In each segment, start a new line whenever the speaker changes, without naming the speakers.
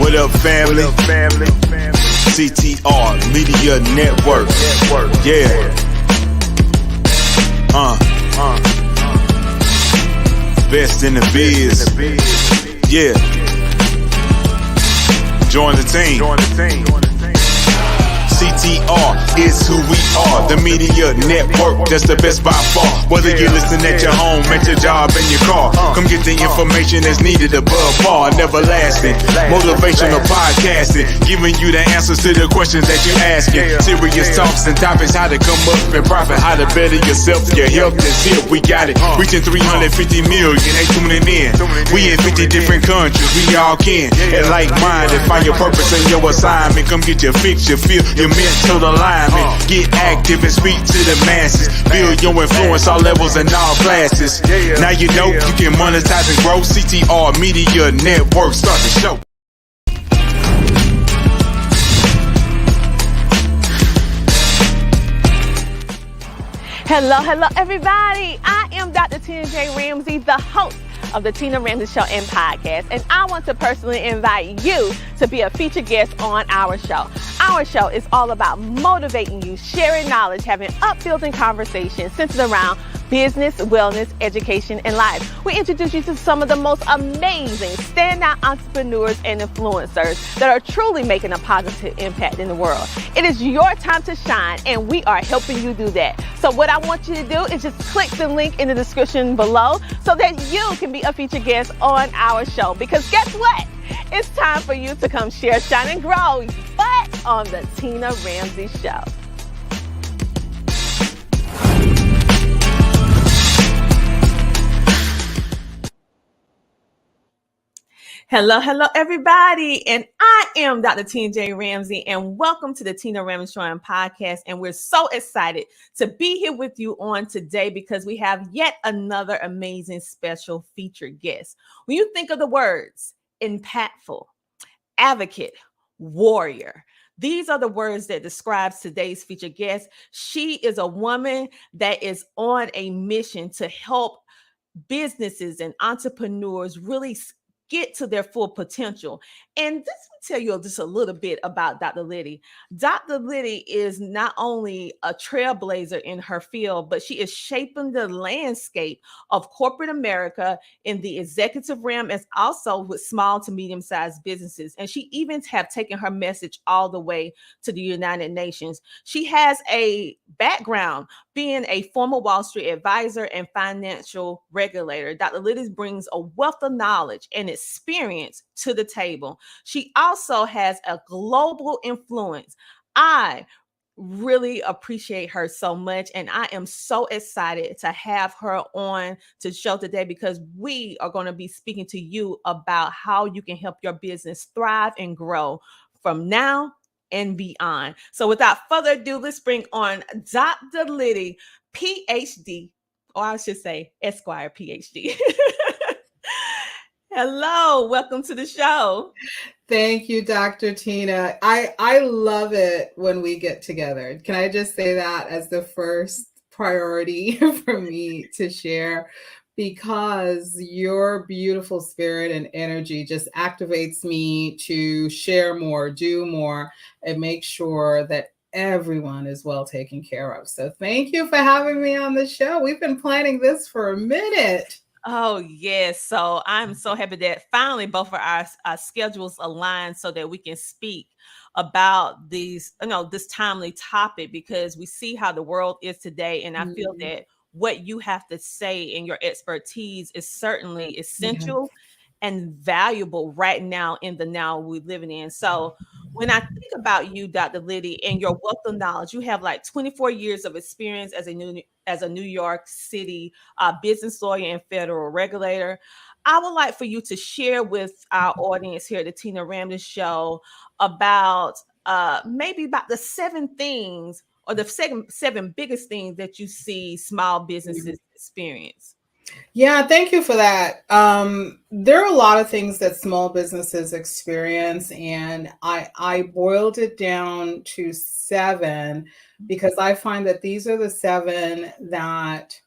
What up, family? CTR Media Network. Yeah. Best in the biz. Yeah. Join the team. CTR is who we are. The media network, that's the best by far. Whether you listen at your home, at your job, in your car, come get the information that's needed above par. Never lasting, motivational podcasting, giving you the answers to the questions that you're asking. Serious talks and topics, how to come up and profit, how to better yourself. Your health is here, we got it. Reaching 350 million, they tuning in. We in 50 different countries, we all can. And like-minded, find your purpose and your assignment. Come get your fix, your feel, your mental alignment. Get active and speak to the masses. Build your influence, all levels and all classes. Now you know you can monetize and grow. CTR Media Network, start the show.
Hello, everybody. I am Dr. Tina J. Ramsey, the host of the Tina Ramsey Show and podcast, and I want to personally invite you to be a featured guest on our show. Our show is all about motivating you, sharing knowledge, having uplifting conversations centered around business, wellness, education, and life. We introduce you to some of the most amazing standout entrepreneurs and influencers that are truly making a positive impact in the world. It is your time to shine, and we are helping you do that. So what I want you to do is just click the link in the description below so that you can be a featured guest on our show. Because guess what? It's time for you to come share, shine, and grow, but on the Tina Ramsey Show. Hello, everybody. And I am Dr. Tina J. Ramsey, and welcome to the Tina Ramsey Show and podcast. And we're so excited to be here with you on today because we have yet another amazing special featured guest. When you think of the words impactful, advocate, warrior, these are the words that describes today's featured guest. She is a woman that is on a mission to help businesses and entrepreneurs really get to their full potential. And let me tell you just a little bit about Dr. Lydie. Dr. Lydie is not only a trailblazer in her field, but she is shaping the landscape of corporate America in the executive realm, as also with small to medium-sized businesses. And she even have taken her message all the way to the United Nations. She has a background being a former Wall Street advisor and financial regulator. Dr. Lydie brings a wealth of knowledge and experience to the table. She also has a global influence. I really appreciate her so much, and I am so excited to have her on to the show today because we are going to be speaking to you about how you can help your business thrive and grow from now and beyond. So without further ado, let's bring on Dr. Lydie, Ph.D., or I should say Esquire Ph.D. Hello, welcome to the show.
Thank you, Dr. Tina. I love it when we get together. Can I just say that as the first priority for me to share? Because your beautiful spirit and energy just activates me to share more, do more, and make sure that everyone is well taken care of. So thank you for having me on the show. We've been planning this for a minute.
Oh, yes. So I'm so happy that finally both of our schedules align so that we can speak about these, this timely topic, because we see how the world is today. And I feel that what you have to say and your expertise is certainly essential and valuable right now in the now we're living in. So when I think about you, Dr. Lydie, and your wealth of knowledge, you have like 24 years of experience as a New York City business lawyer and federal regulator. I would like for you to share with our audience here at the Tina Ramsey Show about maybe about the 7 things or the seven biggest things that you see small businesses experience.
Yeah, thank you for that. There are a lot of things that small businesses experience, and I boiled it down to 7 because I find that these are the 7 that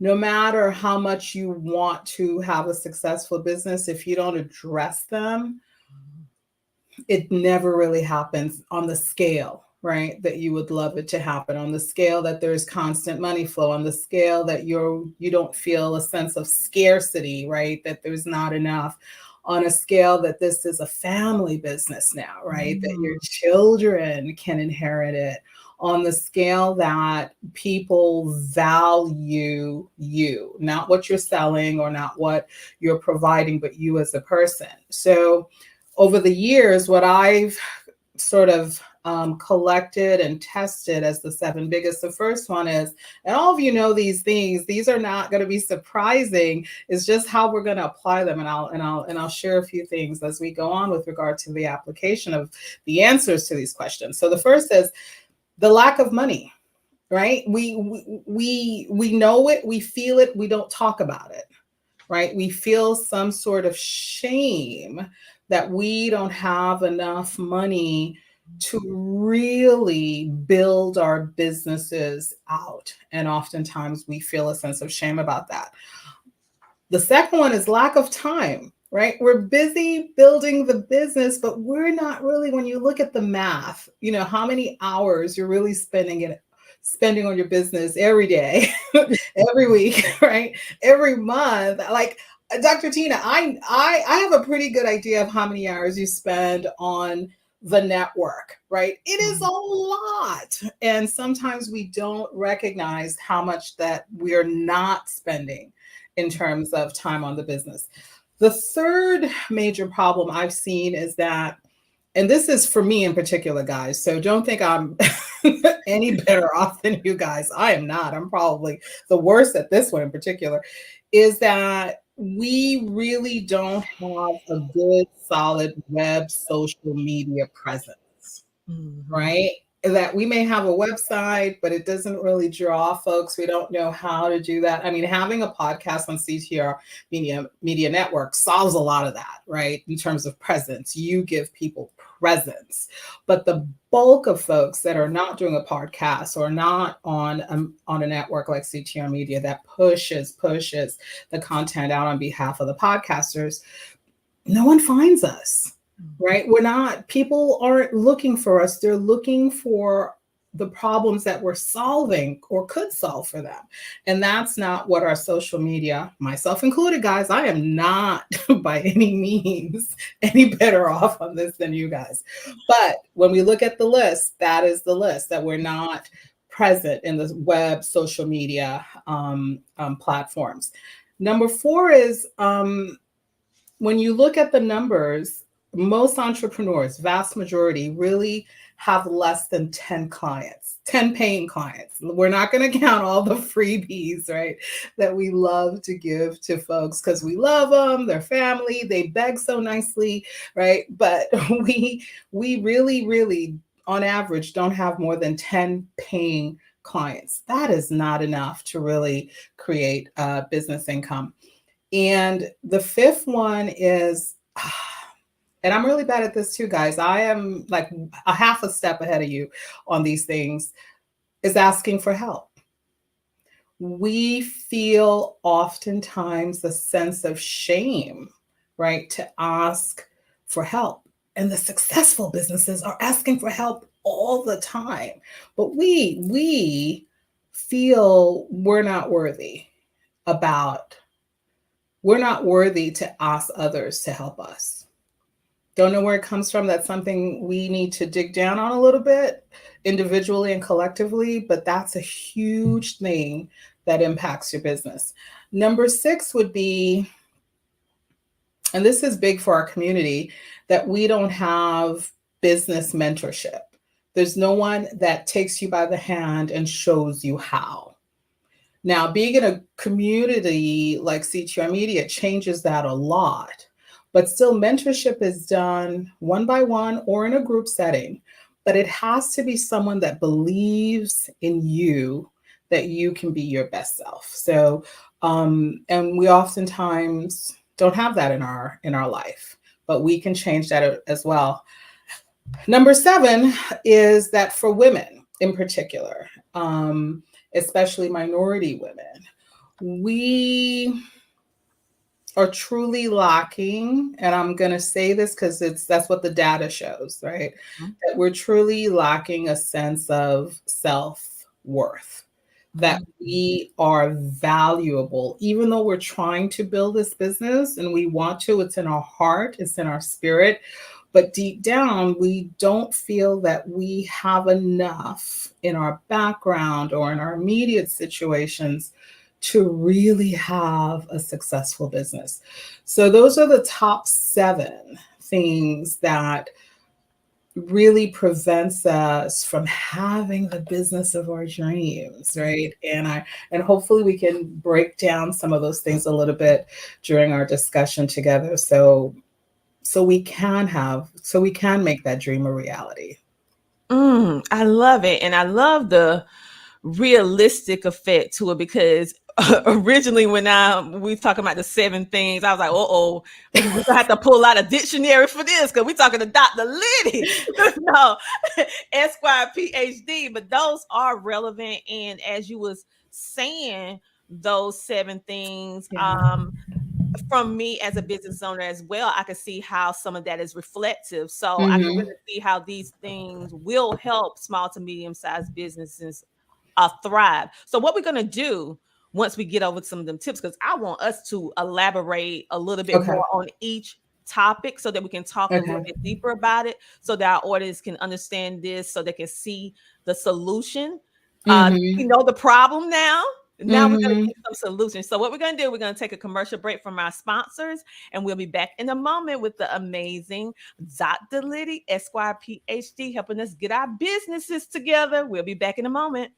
no matter how much you want to have a successful business, if you don't address them, it never really happens on the scale, right, that you would love it to happen, on the scale that there's constant money flow, on the scale that you don't feel a sense of scarcity, right, that there's not enough, on a scale that this is a family business now, right, that your children can inherit it, on the scale that people value you, not what you're selling or not what you're providing, but you as a person. So over the years, what I've sort of collected and tested as the 7 biggest, the first one is, and all of you know these things, these are not going to be surprising, it's just how we're going to apply them. And I'll share a few things as we go on with regard to the application of the answers to these questions. So the first is the lack of money, right? We know it, we feel it, we don't talk about it, right? We feel some sort of shame that we don't have enough money to really build our businesses out. And oftentimes we feel a sense of shame about that. The second one is lack of time, right? We're busy building the business, but we're not really, when you look at the math, how many hours you're really spending on your business every day, every week, right? Every month. Like Dr. Tina, I have a pretty good idea of how many hours you spend on the network, right? It is a lot. And sometimes we don't recognize how much that we're not spending in terms of time on the business. The third major problem I've seen is that, and this is for me in particular, guys, so don't think I'm any better off than you guys. I am not. I'm probably the worst at this one in particular, is that we really don't have a good, solid web social media presence, right? That we may have a website, but it doesn't really draw folks. We don't know how to do that. I mean, having a podcast on CTR Media Network solves a lot of that, right? In terms of presence, you give people presence. But the bulk of folks that are not doing a podcast or not on a network like CTR Media that pushes the content out on behalf of the podcasters, no one finds us. Right? People aren't looking for us. They're looking for the problems that we're solving or could solve for them. And that's not what our social media, myself included, guys, I am not by any means any better off on this than you guys. But when we look at the list, that is the list, that we're not present in the web social media platforms. Number 4 is when you look at the numbers, most entrepreneurs, vast majority, really have less than 10 clients, 10 paying clients. We're not going to count all the freebies, right, that we love to give to folks because we love them, their family, they beg so nicely, right? But we really, really, on average, don't have more than 10 paying clients. That is not enough to really create business income. And the 5th one is, and I'm really bad at this too, guys, I am like a half a step ahead of you on these things, is asking for help. We feel oftentimes a sense of shame, right, to ask for help. And the successful businesses are asking for help all the time. But we feel we're not worthy to ask others to help us. Don't know where it comes from. That's something we need to dig down on a little bit, individually and collectively, but that's a huge thing that impacts your business. Number 6 would be, and this is big for our community, that we don't have business mentorship. There's no one that takes you by the hand and shows you how. Now, being in a community like CTR Media changes that a lot. But still, mentorship is done one by one or in a group setting. But it has to be someone that believes in you, that you can be your best self. So, and we oftentimes don't have that in our life, but we can change that as well. Number 7 is that for women in particular, especially minority women, we are truly lacking, and I'm going to say this because that's what the data shows, right? That we're truly lacking a sense of self-worth, that we are valuable, even though we're trying to build this business and we want to, it's in our heart, it's in our spirit. But deep down, we don't feel that we have enough in our background or in our immediate situations to really have a successful business. So those are the top 7 things that really prevents us from having the business of our dreams, right? And hopefully we can break down some of those things a little bit during our discussion together, so we can make that dream a reality.
I love it. And I love the realistic effect to it, because originally when we talking about the 7 things, I was like, we're gonna have to pull out a dictionary for this, because we're talking to Dr. Lydie. No, Esquire Ph.D. But those are relevant. And as you was saying, those 7 things, from me as a business owner as well, I can see how some of that is reflective. So I can really see how these things will help small to medium-sized businesses thrive. So what we're going to do once we get over some of them tips, because I want us to elaborate a little bit more on each topic so that we can talk a little bit deeper about it, so that our audience can understand this, so they can see the solution. We know the problem now. Now we're going to get some solutions. So what we're going to do, we're going to take a commercial break from our sponsors, and we'll be back in a moment with the amazing Dr. Lydie, Esquire Ph.D., helping us get our businesses together. We'll be back in a moment.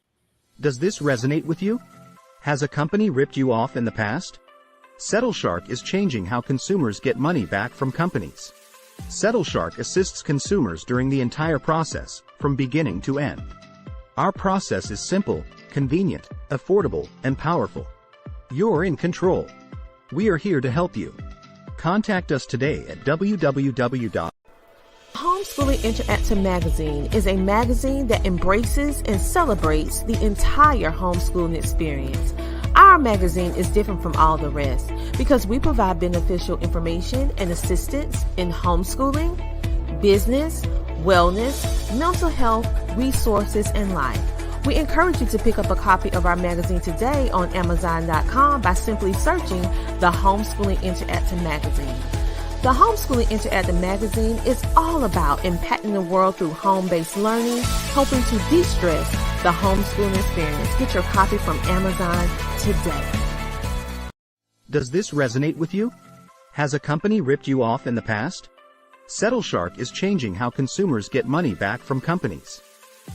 Does this resonate with you? Has a company ripped you off in the past? SettleShark is changing how consumers get money back from companies. SettleShark assists consumers during the entire process, from beginning to end. Our process is simple, convenient, affordable, and powerful. You're in control. We are here to help you. Contact us today at www.
Homeschooling Interactive Magazine is a magazine that embraces and celebrates the entire homeschooling experience. Our magazine is different from all the rest because we provide beneficial information and assistance in homeschooling, business, wellness, mental health, resources, and life. We encourage you to pick up a copy of our magazine today on Amazon.com by simply searching the Homeschooling Interactive Magazine. The Homeschooling Interactive Magazine is all about impacting the world through home-based learning, helping to de-stress the homeschooling experience. Get your copy from Amazon today.
Does this resonate with you? Has a company ripped you off in the past? SettleShark is changing how consumers get money back from companies.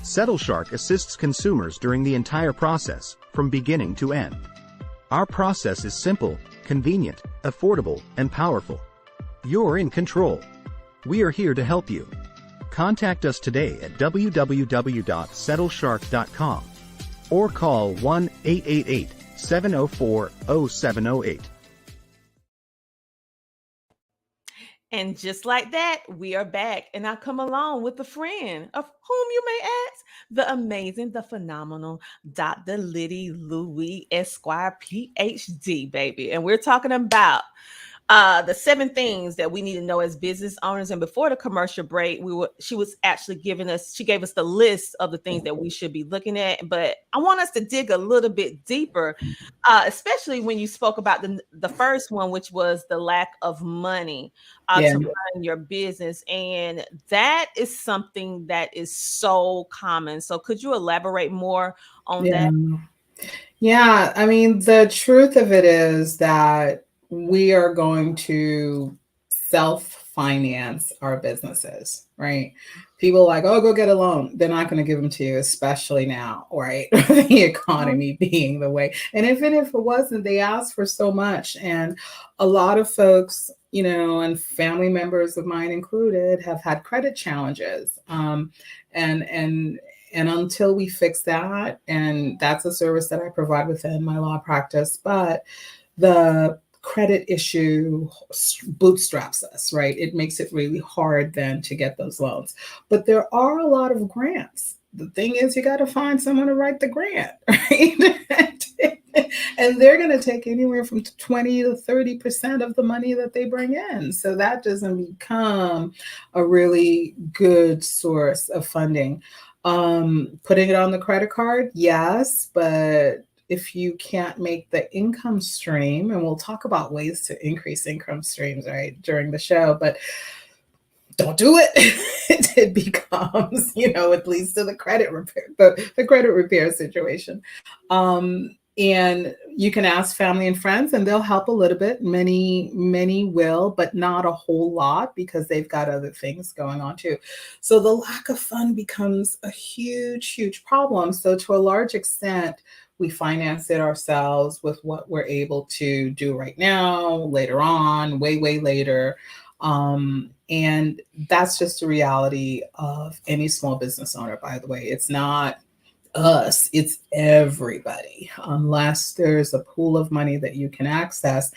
SettleShark assists consumers during the entire process, from beginning to end. Our process is simple, convenient, affordable, and powerful. You're in control. We are here to help you. Contact us today at www.settleshark.com or call 1-888-704-0708.
And just like that, we are back. And I come along with a friend of whom you may ask, the amazing, the phenomenal Dr. Lydie Louis, Esquire, Ph.D., baby. And we're talking about the 7 things that we need to know as business owners. And before the commercial break, she was actually gave us the list of the things that we should be looking at. But I want us to dig a little bit deeper, especially when you spoke about the first one, which was the lack of money to run your business. And that is something that is so common. So could you elaborate more on that?
Yeah, I mean, the truth of it is that we are going to self-finance our businesses, right? People are like, oh, go get a loan. They're not going to give them to you, especially now, right? The economy being the way. And even if it wasn't, they ask for so much. And a lot of folks, you know, and family members of mine included, have had credit challenges. And until we fix that, and that's a service that I provide within my law practice, but the credit issue bootstraps us, right? It makes it really hard then to get those loans. But there are a lot of grants the thing is, you got to find someone to write the grant, right? And they're going to take anywhere from 20 to 30% of the money that they bring in. So that doesn't become a really good source of funding. Putting it on the credit card, yes, but if you can't make the income stream, and we'll talk about ways to increase income streams, right, during the show, but don't do it. It becomes, it leads to the credit repair, the credit repair situation. And you can ask family and friends and they'll help a little bit. Many will, but not a whole lot because they've got other things going on too. So the lack of fund becomes a huge problem. So to a large extent, we finance it ourselves with what we're able to do right now, later on, way later. And that's just the reality of any small business owner, by the way. It's not us, it's everybody, unless there's a pool of money that you can access.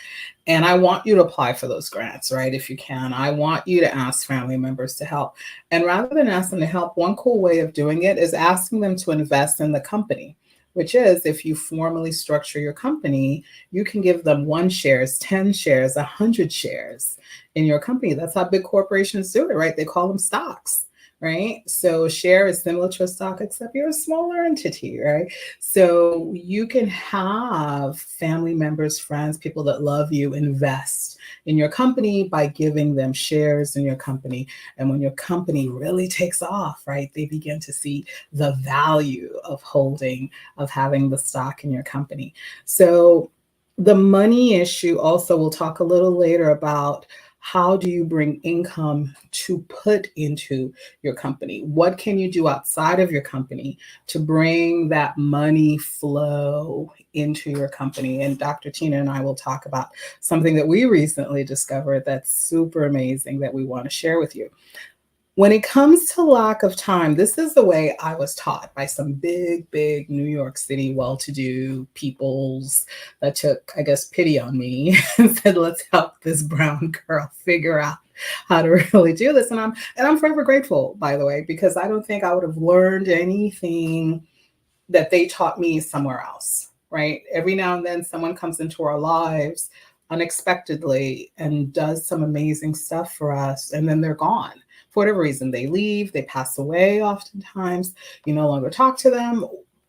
And I want you to apply for those grants, right? If you can, I want you to ask family members to help. And rather than ask them to help, one cool way of doing it is asking them to invest in the company, which is if you formally structure your company, you can give them 1 share, 10 shares, 100 shares in your company. That's how big corporations do it, right? They call them stocks. Right? So a share is similar to a stock, except you're a smaller entity, right? So you can have family members, friends, people that love you invest in your company by giving them shares in your company. And when your company really takes off, right, they begin to see the value of having the stock in your company. So the money issue also, we'll talk a little later about how do you bring income to put into your company? What can you do outside of your company to bring that money flow into your company? And Dr. Tina and I will talk about something that we recently discovered that's super amazing that we want to share with you. When it comes to lack of time, this is the way I was taught by some big New York City well-to-do peoples that took, I guess, pity on me and said, let's help this brown girl figure out how to really do this. And I'm forever grateful, by the way, because I don't think I would have learned anything that they taught me somewhere else, right? Every now and then someone comes into our lives unexpectedly and does some amazing stuff for us, and then they're gone. For whatever reason, they leave, they pass away oftentimes, you no longer talk to them,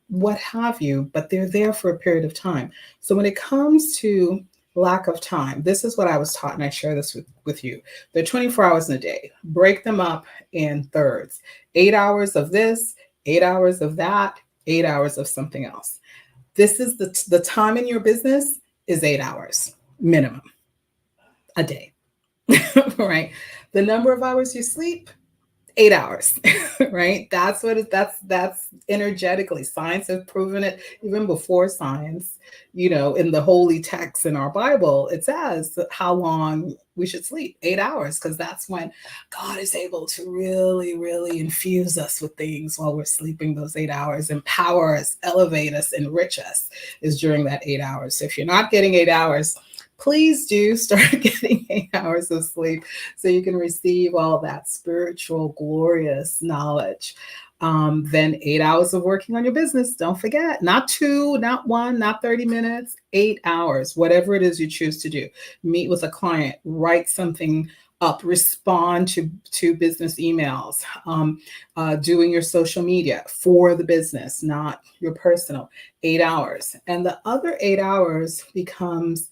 what have you, but they're there for a period of time. So when it comes to lack of time, this is what I was taught, and I share this with you. There are 24 hours in a day. Break them up in thirds. 8 hours of this, 8 hours of that, 8 hours of something else. This is the time in your business is 8 hours minimum a day, right? The number of hours you sleep, 8 hours, right? That's that's energetically. Science has proven it even before science, in the holy texts in our Bible, it says how long we should sleep, 8 hours, because that's when God is able to really infuse us with things while we're sleeping those 8 hours, empower us, elevate us, enrich us is during that 8 hours. So if you're not getting 8 hours, please do start getting 8 hours of sleep so you can receive all that spiritual, glorious knowledge. Then 8 hours of working on your business. Don't forget, not 2, not 1, not 30 minutes, 8 hours, whatever it is you choose to do. Meet with a client, write something up, respond to business emails, doing your social media for the business, not your personal. 8 hours. And the other 8 hours becomes,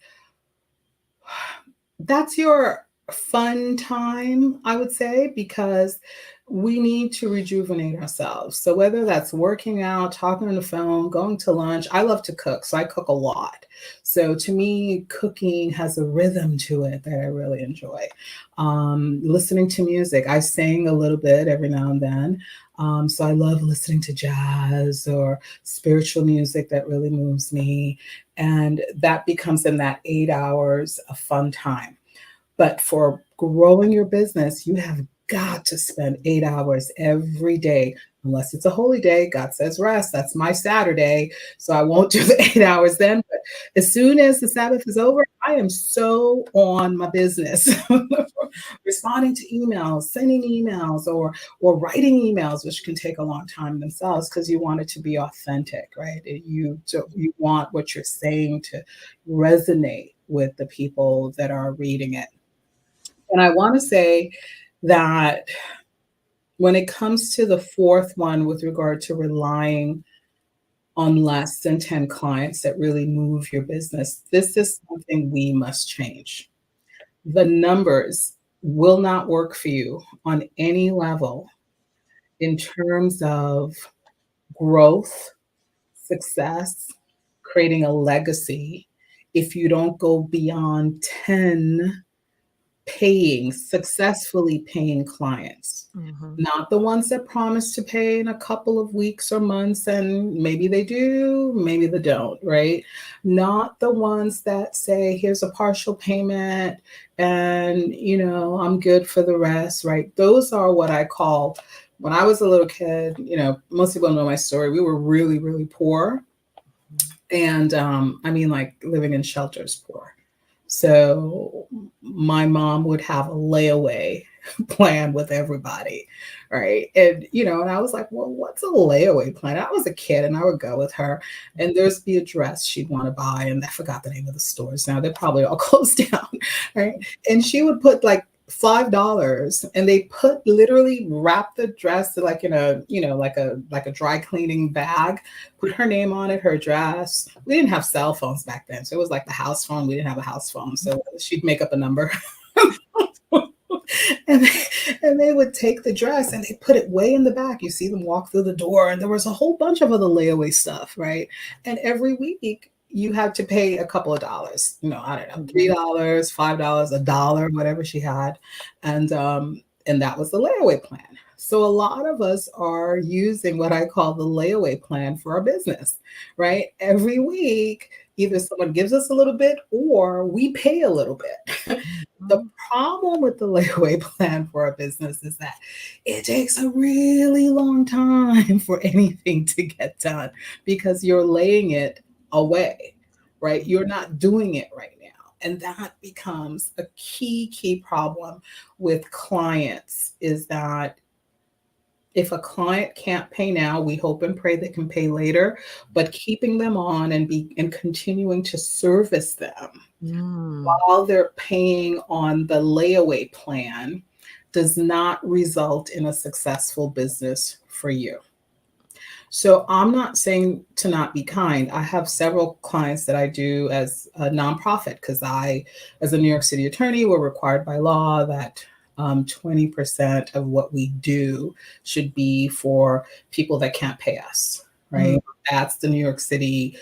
that's your fun time, I would say, because we need to rejuvenate ourselves. So whether that's working out, talking on the phone, going to lunch, I love to cook, so I cook a lot. So to me, cooking has a rhythm to it that I really enjoy. Listening to music, I sing a little bit every now and then. So I love listening to jazz or spiritual music that really moves me. And that becomes in that 8 hours of fun time. But for growing your business, you have got to spend 8 hours every day unless it's a holy day. God says rest. That's my Saturday. So I won't do the 8 hours then. But as soon as the Sabbath is over, I am so on my business, responding to emails, sending emails, or writing emails, which can take a long time themselves because you want it to be authentic, right? You want what you're saying to resonate with the people that are reading it. And I want to say that when it comes to the fourth one with regard to relying on less than 10 clients that really move your business, this is something we must change. The numbers will not work for you on any level in terms of growth, success, creating a legacy if you don't go beyond 10 successfully paying clients. Not the ones that promise to pay in a couple of weeks or months, and maybe they do, maybe they don't, right? Not the ones that say, here's a partial payment and, I'm good for the rest, right? Those are what I call, when I was a little kid, most people know my story. We were really, really poor. And I mean, like living in shelters poor. So my mom would have a layaway plan with everybody, right? And, and I was like, well, what's a layaway plan? I was a kid and I would go with her and there's the address she'd want to buy. And I forgot the name of the stores now. They're probably all closed down, right? And she would put like $5 and they literally wrap the dress like in a, like a dry cleaning bag, put her name on it, her address. We didn't have cell phones back then. So it was like the house phone. We didn't have a house phone. So she'd make up a number and they would take the dress and they put it way in the back. You see them walk through the door and there was a whole bunch of other layaway stuff, right? And every week you had to pay a couple of dollars, I don't know, $3, $5, $1, whatever she had. And that was the layaway plan. So a lot of us are using what I call the layaway plan for our business, right? Every week, either someone gives us a little bit or we pay a little bit. The problem with the layaway plan for our business is that it takes a really long time for anything to get done because you're laying it away, right? You're not doing it right now. And that becomes a key problem with clients is that if a client can't pay now, we hope and pray they can pay later, but keeping them on and continuing to service them while they're paying on the layaway plan does not result in a successful business for you. So I'm not saying to not be kind. I have several clients that I do as a nonprofit because as a New York City attorney, we're required by law that 20% of what we do should be for people that can't pay us, right? That's the New York City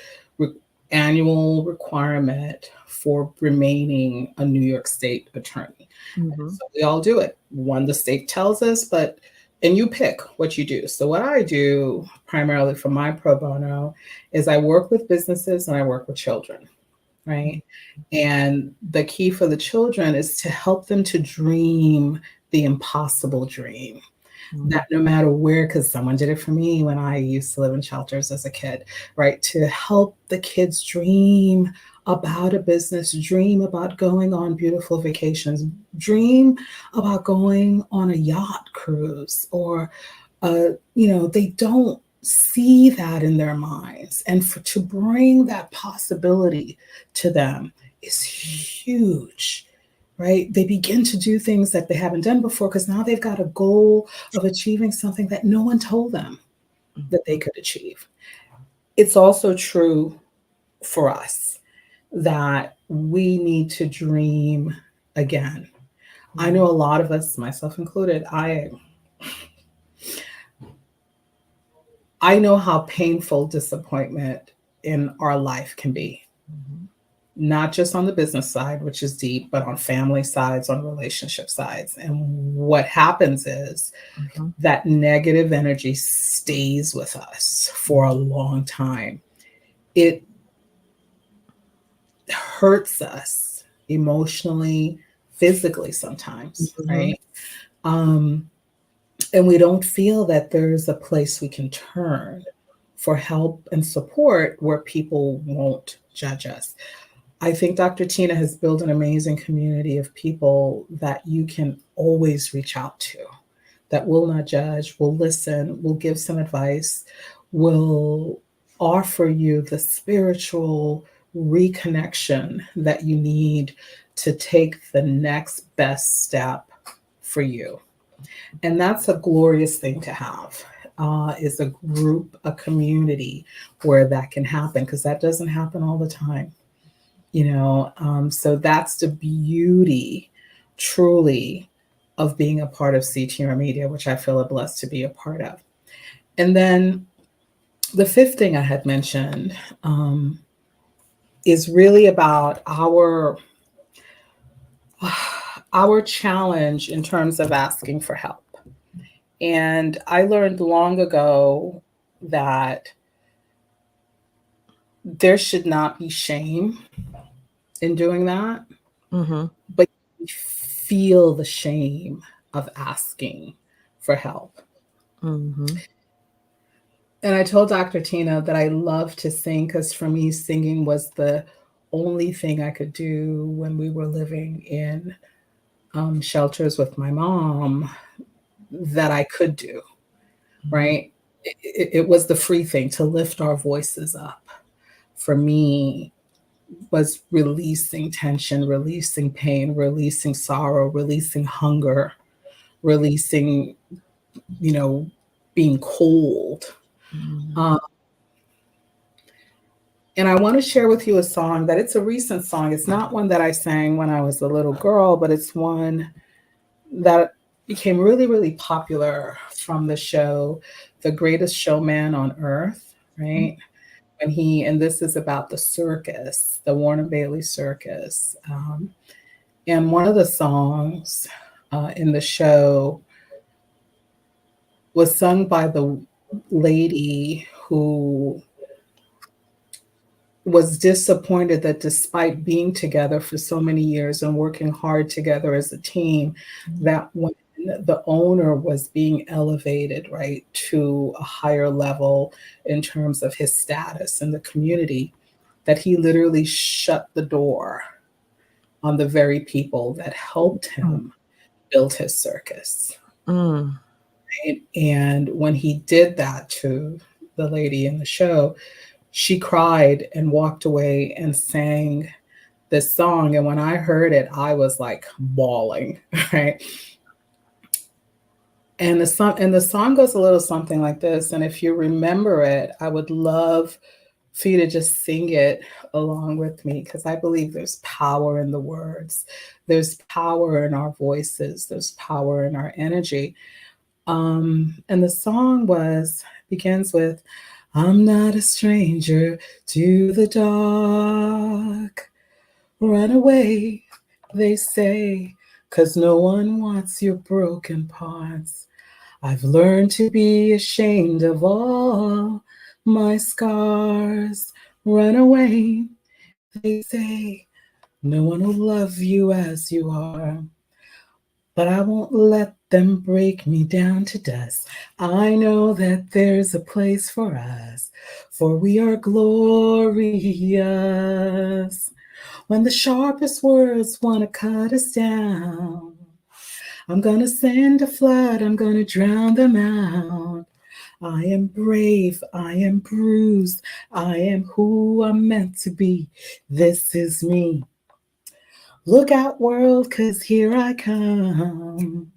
annual requirement for remaining a New York State attorney. So we all do it. One, the state tells us, and you pick what you do. So what I do primarily for my pro bono is I work with businesses and I work with children, right? And the key for the children is to help them to dream the impossible dream. That no matter where, because someone did it for me when I used to live in shelters as a kid, right? To help the kids dream about a business, dream about going on beautiful vacations, dream about going on a yacht cruise, or, they don't see that in their minds. And to bring that possibility to them is huge. Right? They begin to do things that they haven't done before because now they've got a goal of achieving something that no one told them that they could achieve. It's also true for us that we need to dream again. I know a lot of us, myself included, I know how painful disappointment in our life can be. Not just on the business side, which is deep, but on family sides, on relationship sides. And what happens is that negative energy stays with us for a long time. It hurts us emotionally, physically sometimes, right? And we don't feel that there's a place we can turn for help and support where people won't judge us. I think Dr. Tina has built an amazing community of people that you can always reach out to, that will not judge, will listen, will give some advice, will offer you the spiritual reconnection that you need to take the next best step for you. And that's a glorious thing to have, is a group, a community where that can happen, because that doesn't happen all the time. So that's the beauty, truly, of being a part of CTR Media, which I feel blessed to be a part of. And then the fifth thing I had mentioned is really about our challenge in terms of asking for help. And I learned long ago that there should not be shame in doing that, but you feel the shame of asking for help. And I told Dr. Tina that I love to sing, because for me, singing was the only thing I could do when we were living in shelters with my mom that I could do, right? It was the free thing to lift our voices up. For me, was releasing tension, releasing pain, releasing sorrow, releasing hunger, releasing, being cold. And I want to share with you a song that it's a recent song. It's not one that I sang when I was a little girl, but it's one that became really, really popular from the show, The Greatest Showman on Earth, right? And this is about the circus, the Warner Bailey Circus. And one of the songs in the show was sung by the lady who was disappointed that despite being together for so many years and working hard together as a team, that when the owner was being elevated, right, to a higher level in terms of his status in the community, that he literally shut the door on the very people that helped him build his circus. Right? And when he did that to the lady in the show, she cried and walked away and sang this song. And when I heard it, I was like bawling, right? And the song goes a little something like this. And if you remember it, I would love for you to just sing it along with me, because I believe there's power in the words. There's power in our voices. There's power in our energy. And the song begins with, I'm not a stranger to the dark. Run away, they say, 'cause no one wants your broken parts. I've learned to be ashamed of all my scars. Run away, they say, no one will love you as you are. But I won't let them break me down to dust. I know that there's a place for us, for we are glorious. When the sharpest words want to cut us down, I'm going to send a flood, I'm going to drown them out. I am brave, I am bruised, I am who I'm meant to be. This is me. Look out, world, 'cause here I come.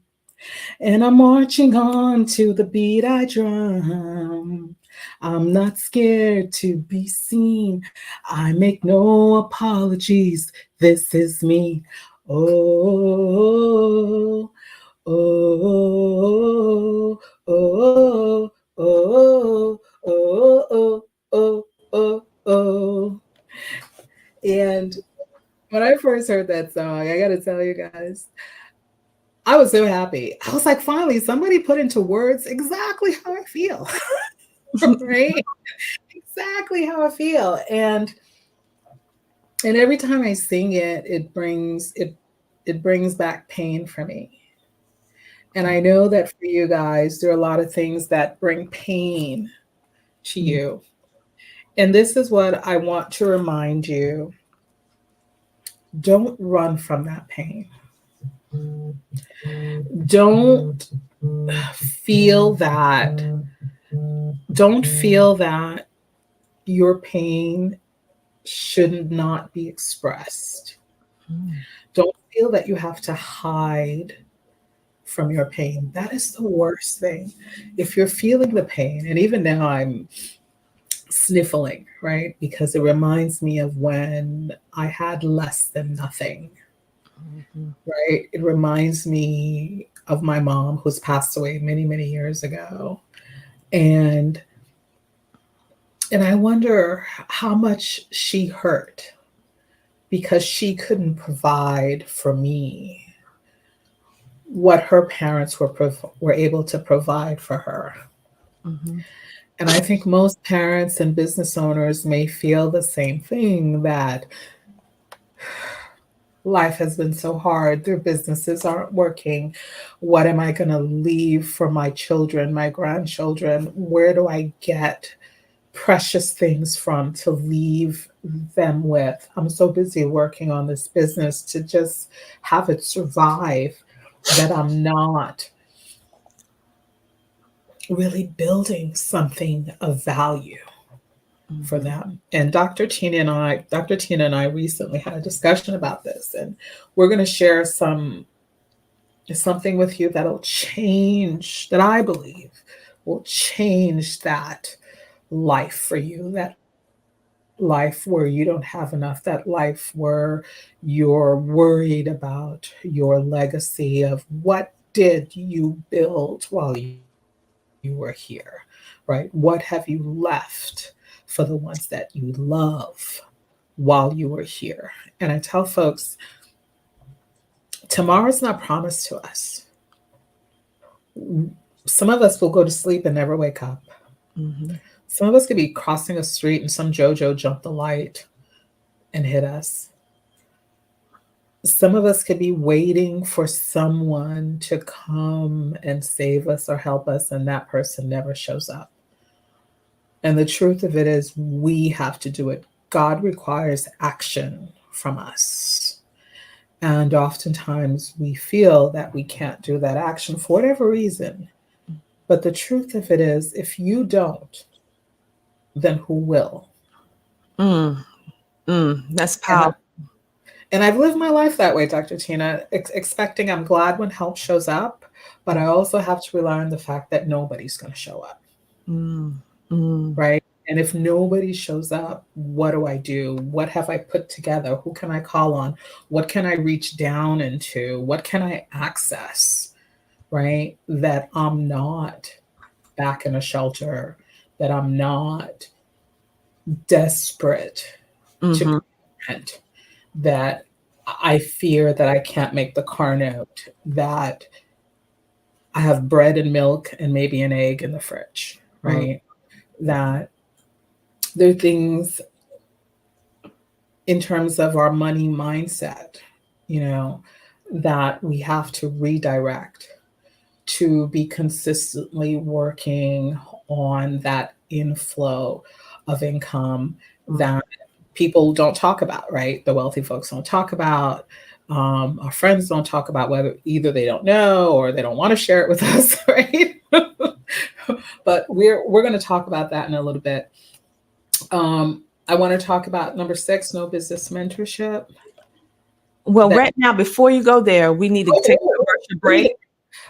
And I'm marching on to the beat I drum. I'm not scared to be seen. I make no apologies. This is me. Oh, oh, oh, oh, oh, oh, oh, oh. And when I first heard that song, I got to tell you guys, I was so happy. I was like, finally, somebody put into words exactly how I feel, right? Exactly how I feel. And every time I sing it, it brings back pain for me. And I know that for you guys, there are a lot of things that bring pain to you. And this is what I want to remind you. Don't run from that pain. Don't feel that. Don't feel that your pain should not be expressed. Don't feel that you have to hide from your pain. That is the worst thing. If you're feeling the pain, and even now I'm sniffling, right? Because it reminds me of when I had less than nothing, right? It reminds me of my mom who's passed away many, many years ago. And I wonder how much she hurt because she couldn't provide for me what her parents were able to provide for her. And I think most parents and business owners may feel the same thing, that life has been so hard. Their businesses aren't working. What am I going to leave for my children, my grandchildren? Where do I get precious things from to leave them with? I'm so busy working on this business to just have it survive that I'm not really building something of value for them. And Dr. Tina and I recently had a discussion about this, and we're going to share something with you that'll change, that I believe will change that life for you, that life where you don't have enough, that life where you're worried about your legacy of what did you build while you were here, right? What have you left for the ones that you love while you were here? And I tell folks, tomorrow's not promised to us. Some of us will go to sleep and never wake up. Some of us could be crossing a street and some JoJo jumped the light and hit us. Some of us could be waiting for someone to come and save us or help us, and that person never shows up. And the truth of it is, we have to do it. God requires action from us. And oftentimes we feel that we can't do that action for whatever reason. But the truth of it is, if you don't, then who will?
That's powerful.
And I've lived my life that way, Dr. Tina, expecting, I'm glad when help shows up, but I also have to rely on the fact that nobody's going to show up. Right? And if nobody shows up, what do I do? What have I put together? Who can I call on? What can I reach down into? What can I access? Right? That I'm not back in a shelter, that I'm not desperate to prevent, that I fear that I can't make the car note, that I have bread and milk and maybe an egg in the fridge, right? That there are things in terms of our money mindset, that we have to redirect to be consistently working on that inflow of income that people don't talk about, right? The wealthy folks don't talk about. Our friends don't talk about, whether either they don't know or they don't want to share it with us, right? But we're going to talk about that in a little bit. I want to talk about number 6, no business mentorship.
Well, right now, before you go there, we need to take a commercial break.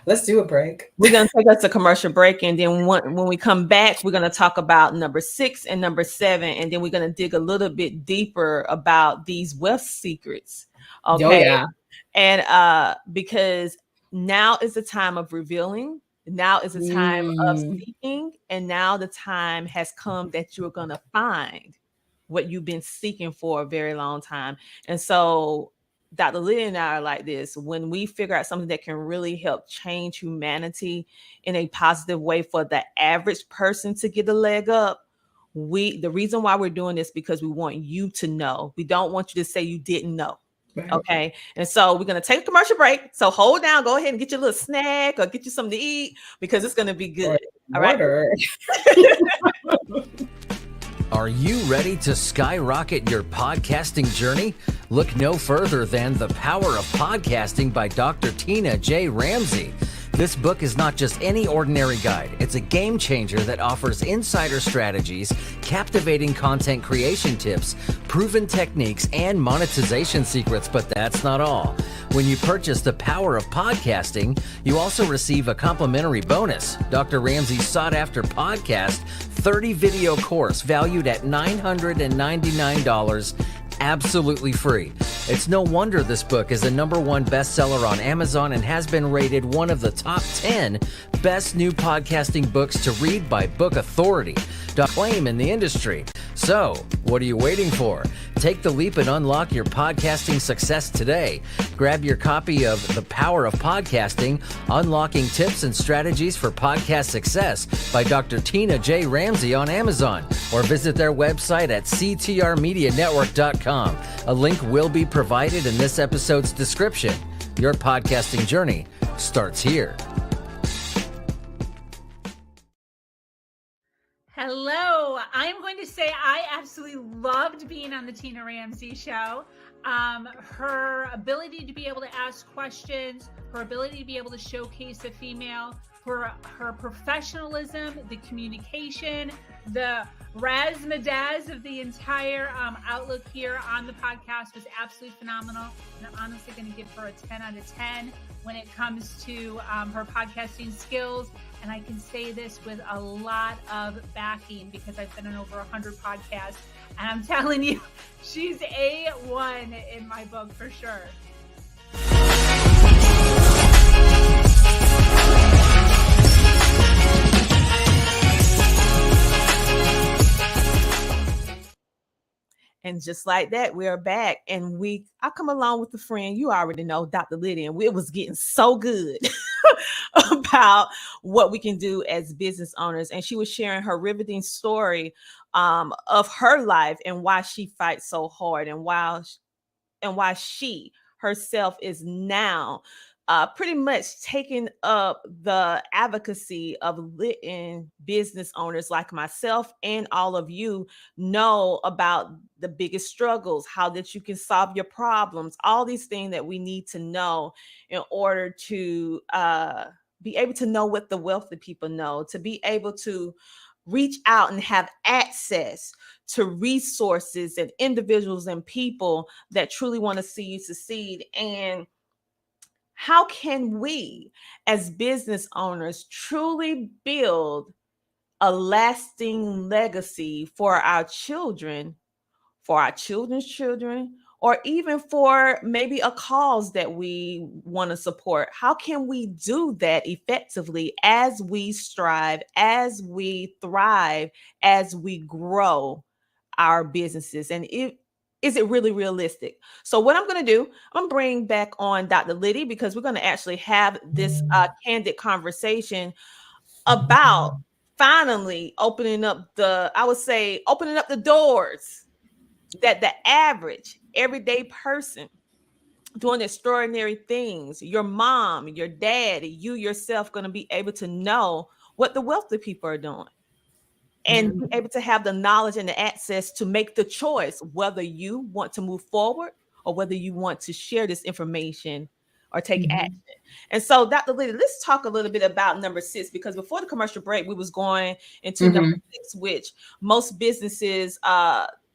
Let's do a break.
We're going to take us a commercial break. And then when we come back, we're going to talk about number 6 and number 7. And then we're going to dig a little bit deeper about these wealth secrets. Okay.
Oh, yeah.
And because now is the time of revealing. Now is the time of seeking. And now the time has come that you're going to find what you've been seeking for a very long time. And so Dr. Lydie and I are like this. When we figure out something that can really help change humanity in a positive way for the average person to get a leg up, the reason why we're doing this because we want you to know. We don't want you to say you didn't know.
Right.
Okay. And so we're going to take a commercial break. So hold down, go ahead and get your little snack or get you something to eat because it's going to be good. All right.
Water.
Are you ready to skyrocket your podcasting journey? Look no further than The Power of Podcasting by Dr. Tina J. Ramsey. This book is not just any ordinary guide. It's a game changer that offers insider strategies, captivating content creation tips, proven techniques, and monetization secrets. But that's not all. When you purchase The Power of Podcasting, you also receive a complimentary bonus, Dr. Ramsey's sought-after podcast 30-video course valued at $999, absolutely free. It's no wonder this book is a #1 bestseller on Amazon and has been rated one of the top 10 best new podcasting books to read by Book Authority, the claim in the industry. So, what are you waiting for? Take the leap and unlock your podcasting success today. Grab your copy of The Power of Podcasting, Unlocking Tips and Strategies for Podcast Success by Dr. Tina J. Ramsey on Amazon, or visit their website at ctrmedianetwork.com. A link will be provided in this episode's description. Your podcasting journey starts here.
Hello. I'm going to say I absolutely loved being on the Tina Ramsey show. Her ability to be able to ask questions, her ability to be able to showcase a female, her professionalism, the communication, the razzmatazz of the entire outlook here on the podcast was absolutely phenomenal. And I'm honestly going to give her a 10 out of 10 when it comes to her podcasting skills. And I can say this with a lot of backing because I've been on over 100 podcasts. And I'm telling you, she's A1 in my book for sure.
And just like that, we're back. And I come along with a friend, you already know, Dr. Lydie, and it was getting so good about what we can do as business owners. And she was sharing her riveting story of her life and why she fights so hard and why she herself is now pretty much taking up the advocacy of letting business owners like myself and all of you know about the biggest struggles, how that you can solve your problems, all these things that we need to know in order to be able to know what the wealthy people know, to be able to reach out and have access to resources and individuals and people that truly want to see you succeed. And how can we as business owners truly build a lasting legacy for our children, for our children's children, or even for maybe a cause that we want to support? How can we do that effectively as we strive, as we thrive, as we grow our businesses? And is it really realistic? So what I'm going to do, I'm going to bring back on Dr. Lydie because we're going to actually have this candid conversation about finally opening up the doors that the average everyday person doing extraordinary things, your mom, your dad, you yourself, going to be able to know what the wealthy people are doing. And be able to have the knowledge and the access to make the choice whether you want to move forward or whether you want to share this information or take action. And so, Dr. Lydie, let's talk a little bit about number 6, because before the commercial break, we was going into number 6, which most businesses,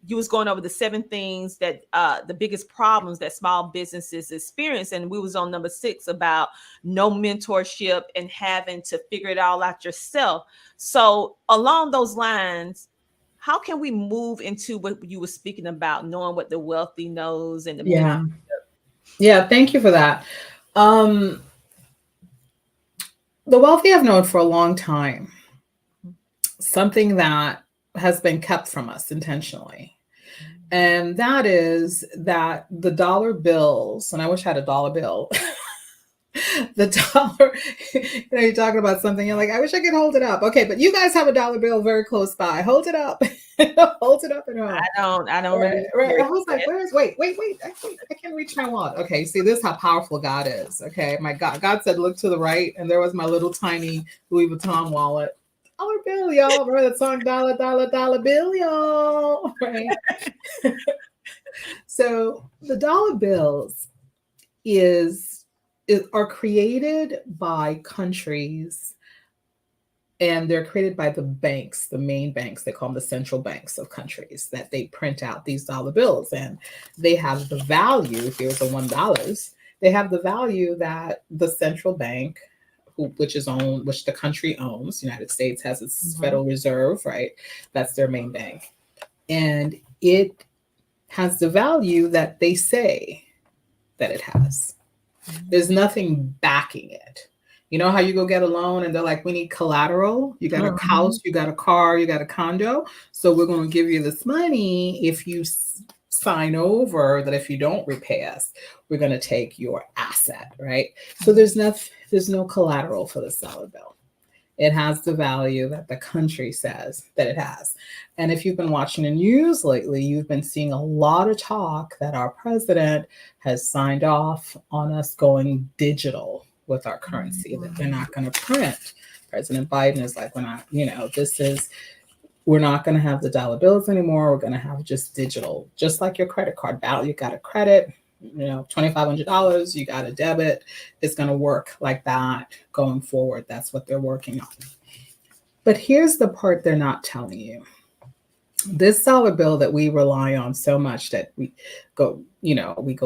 you was going over the 7 things that the biggest problems that small businesses experience. And we was on number 6 about no mentorship and having to figure it all out yourself. So along those lines, how can we move into what you were speaking about, knowing what the wealthy knows and the
Yeah, thank you for that. The wealthy I've known for a long time, something that has been kept from us intentionally. And that is that the dollar bills, and I wish I had a dollar bill, The dollar, you're talking about something, you're like, I wish I could hold it up. Okay, but you guys have a dollar bill very close by. Hold it up. Hold it up at home.
I don't
Right,
really.
right. I was like, wait. I can't reach my wallet. Okay, see, this is how powerful God is. Okay, my God said, look to the right, and there was my little tiny Louis Vuitton wallet. Dollar bill, y'all. Remember the song Dollar, Dollar, Dollar Bill, y'all? Right. So the dollar bills are created by countries, and they're created by the banks, the main banks. They call them the central banks of countries, that they print out these dollar bills, and they have the value. Here's the $1. They have the value that the central bank, which the country owns. United States has its Federal Reserve, right? That's their main bank, and it has the value that they say that it has. There's nothing backing it. You know how you go get a loan and they're like, we need collateral. You got a house, you got a car, you got a condo. So we're going to give you this money if you sign over that if you don't repay us, we're going to take your asset, right? So there's no collateral for the dollar bill. It has the value that the country says that it has. And if you've been watching the news lately, you've been seeing a lot of talk that our president has signed off on us going digital with our currency, that they're not going to print. President Biden is like, we're not going to have the dollar bills anymore. We're going to have just digital, just like your credit card value. You got a credit, $2,500, you got a debit. It's going to work like that going forward. That's what they're working on. But here's the part they're not telling you. This dollar bill that we rely on so much, that we go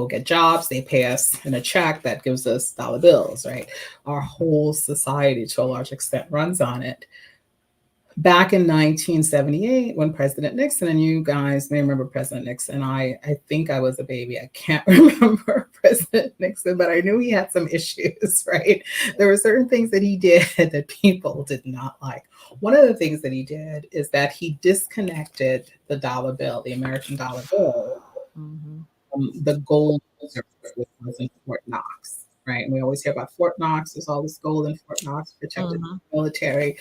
get jobs, they pay us in a check that gives us dollar bills, right? Our whole society to a large extent runs on it. Back in 1978, when President Nixon, and you guys may remember President Nixon, I think I was a baby. I can't remember President Nixon, but I knew he had some issues, right? There were certain things that he did that people did not like. One of the things that he did is that he disconnected the dollar bill, the American dollar bill, from the gold reserve, which was in Fort Knox, right? And we always hear about Fort Knox. There's all this gold in Fort Knox, protected the military.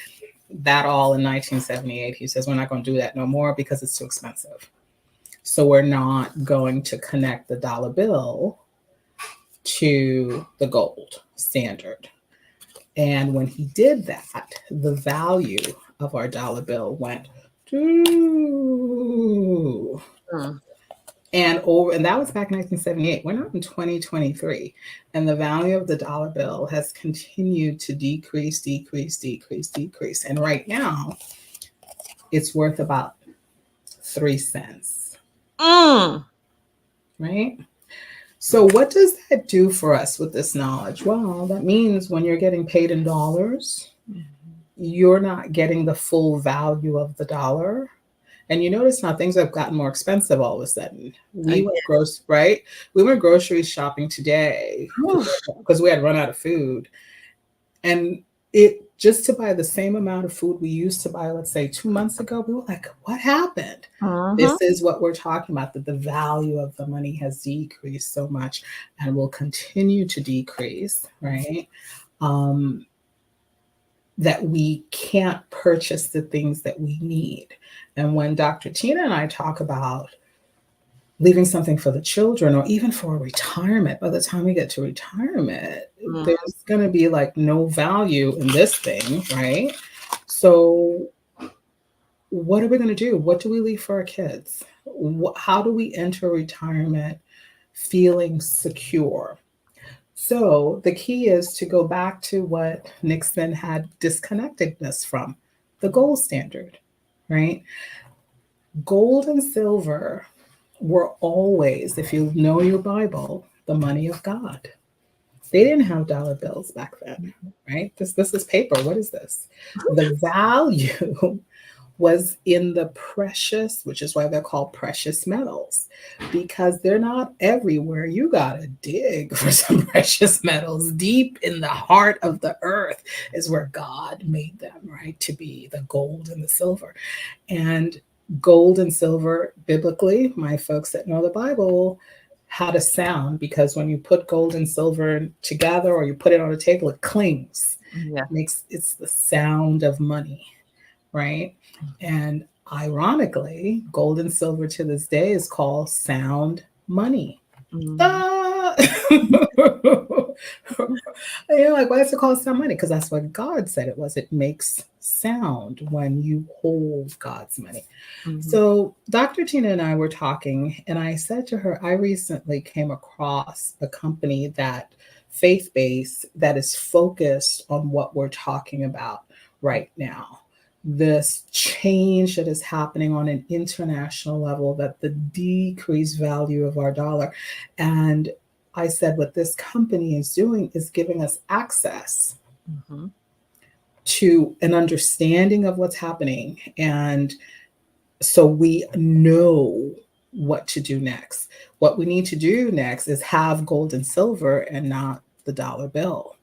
That all in 1978, he says, we're not going to do that no more because it's too expensive. So we're not going to connect the dollar bill to the gold standard. And when he did that, the value of our dollar bill went to and that was back in 1978. We're not in 2023. And the value of the dollar bill has continued to decrease. And right now, it's worth about 3 cents. Right? So what does that do for us with this knowledge? Well, that means when you're getting paid in dollars, you're not getting the full value of the dollar. And you notice how things have gotten more expensive all of a sudden. We went grocery shopping today because we had run out of food. And it just to buy the same amount of food we used to buy, let's say 2 months ago, we were like, what happened? This is what we're talking about, that the value of the money has decreased so much and will continue to decrease, right? That we can't purchase the things that we need. And when Dr. Tina and I talk about leaving something for the children, or even for retirement, by the time we get to retirement, there's going to be like no value in this thing, right? So what are we going to do? What do we leave for our kids? How do we enter retirement feeling secure? So the key is to go back to what Nixon had disconnectedness from, the gold standard, right? Gold and silver were always, if you know your Bible, the money of God. They didn't have dollar bills back then, right? This is paper. What is this? The value was in the precious, which is why they're called precious metals, because they're not everywhere. You got to dig for some precious metals. Deep in the heart of the earth is where God made them, right? To be the gold and the silver. And gold and silver, biblically, my folks that know the Bible had a sound, because when you put gold and silver together or you put it on a table, it clings.
Yeah.
It's the sound of money, right? And ironically, gold and silver to this day is called sound money. Ah! You're like, why is it called sound money? Because that's what God said it was. It makes sound when you hold God's money. So Dr. Tina and I were talking, and I said to her, I recently came across a company that faith-based that is focused on what we're talking about right now. This change that is happening on an international level, that the decreased value of our dollar. And I said, what this company is doing is giving us access to an understanding of what's happening. And so we know what to do next. What we need to do next is have gold and silver and not the dollar bill.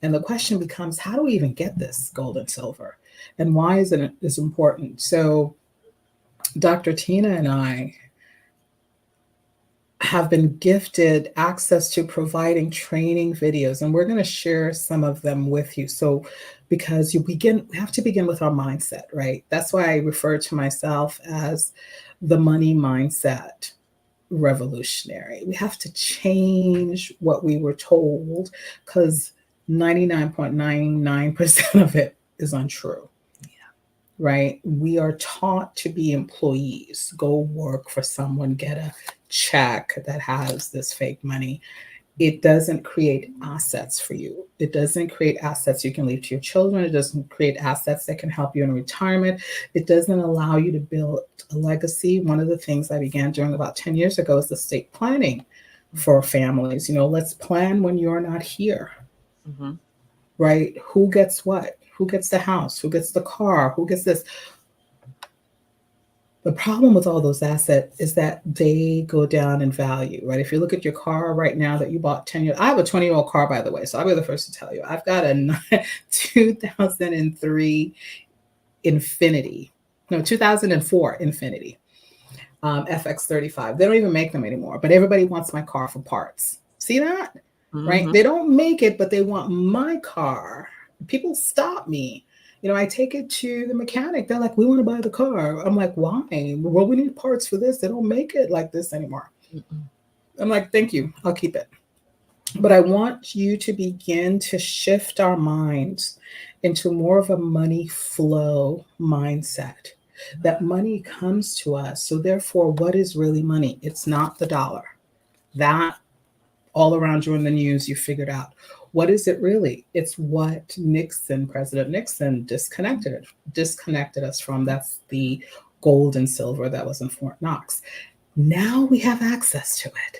And the question becomes, how do we even get this gold and silver? And why is it important? So Dr. Tina and I have been gifted access to providing training videos, and we're going to share some of them with you. So because we have to begin with our mindset, right? That's why I refer to myself as the money mindset revolutionary. We have to change what we were told, because 99.99% of it is untrue. Right? We are taught to be employees, go work for someone, get a check that has this fake money. It doesn't create assets for you. It doesn't create assets you can leave to your children. It doesn't create assets that can help you in retirement. It doesn't allow you to build a legacy. One of the things I began doing about 10 years ago is estate planning for families. Let's plan when you're not here, right? Who gets what? Who gets the house? Who gets the car? Who gets this? The problem with all those assets is that they go down in value, right? If you look at your car right now that you bought 10 years, I have a 20-year-old car, by the way, so I'll be the first to tell you. I've got a 2003 Infinity, 2004 Infinity, FX35. They don't even make them anymore, but everybody wants my car for parts. See that? Right? They don't make it, but they want my car. People stop me. I take it to the mechanic. They're like, we want to buy the car. I'm like, why? Well, we need parts for this. They don't make it like this anymore. I'm like, thank you. I'll keep it. But I want you to begin to shift our minds into more of a money flow mindset, that money comes to us. So therefore, what is really money? It's not the dollar. That all around you in the news, you figured out. What is it really? It's what President Nixon disconnected us from. That's the gold and silver that was in Fort Knox. Now we have access to it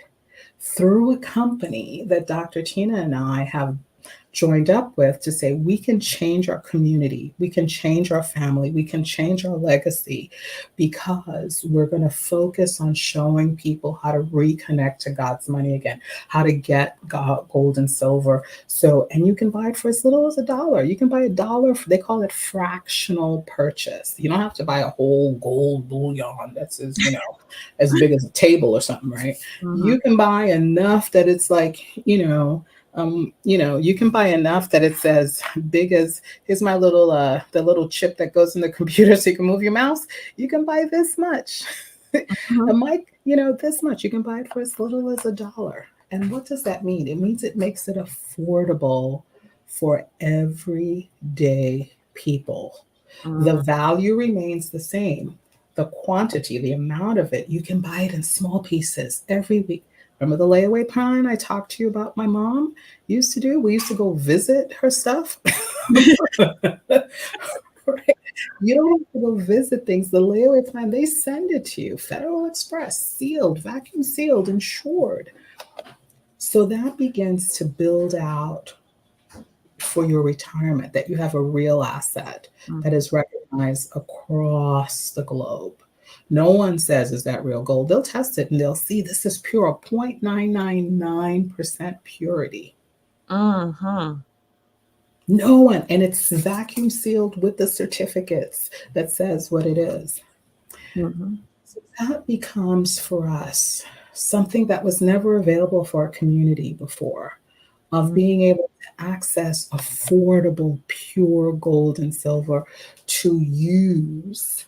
through a company that Dr. Tina and I have joined up with to say we can change our community, we can change our family, we can change our legacy, because we're going to focus on showing people how to reconnect to God's money again, how to get gold and silver. So, and you can buy it for as little as $1. You can buy $1. They call it fractional purchase. You don't have to buy a whole gold bullion that's as big as a table or something, right? You can buy enough that it's like, you can buy enough that it's as big as, here's my little, the little chip that goes in the computer so you can move your mouse. You can buy this much. A mic, this much. You can buy it for as little as $1. And what does that mean? It means it makes it affordable for everyday people. The value remains the same. The quantity, the amount of it, you can buy it in small pieces every week. Remember the layaway plan I talked to you about my mom used to do? We used to go visit her stuff. Right? You don't have to go visit things. The layaway plan, they send it to you. Federal Express, sealed, vacuum sealed, insured. So that begins to build out for your retirement, that you have a real asset that is recognized across the globe. No one says, is that real gold? They'll test it and they'll see this is pure, 0.999% purity. No one. And it's vacuum sealed with the certificates that says what it is. So that becomes for us something that was never available for our community before, of being able to access affordable, pure gold and silver to use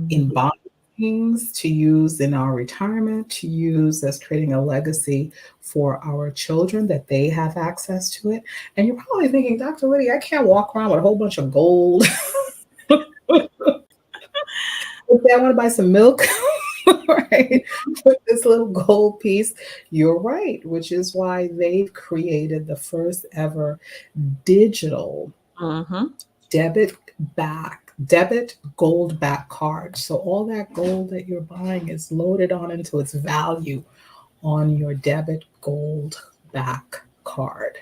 in buying things, to use in our retirement, to use as creating a legacy for our children that they have access to it. And you're probably thinking, Dr. Lydie, I can't walk around with a whole bunch of gold. Okay, I want to buy some milk, right? With this little gold piece. You're right, which is why they've created the first ever digital debit gold back card. So all that gold that you're buying is loaded on into its value on your debit gold back card.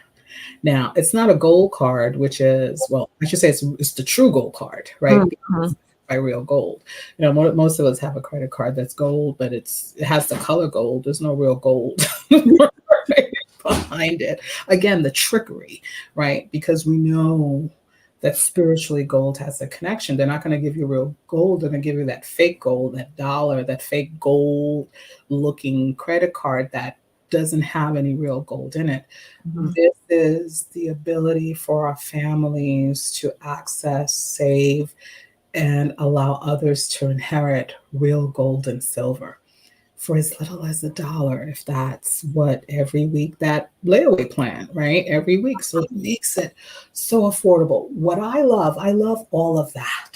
Now, it's not a gold card, which is, well, I should say it's the true gold card, right? By real gold. You know, most of us have a credit card that's gold, but it has the color gold. There's no real gold behind it. Again, the trickery, right? Because we know that spiritually gold has a connection. They're not going to give you real gold. They're going to give you that fake gold, that dollar, that fake gold looking credit card that doesn't have any real gold in it. This is the ability for our families to access, save, and allow others to inherit real gold and silver for as little as $1, if that's what every week, that layaway plan, right? Every week. So it makes it so affordable. What I love all of that.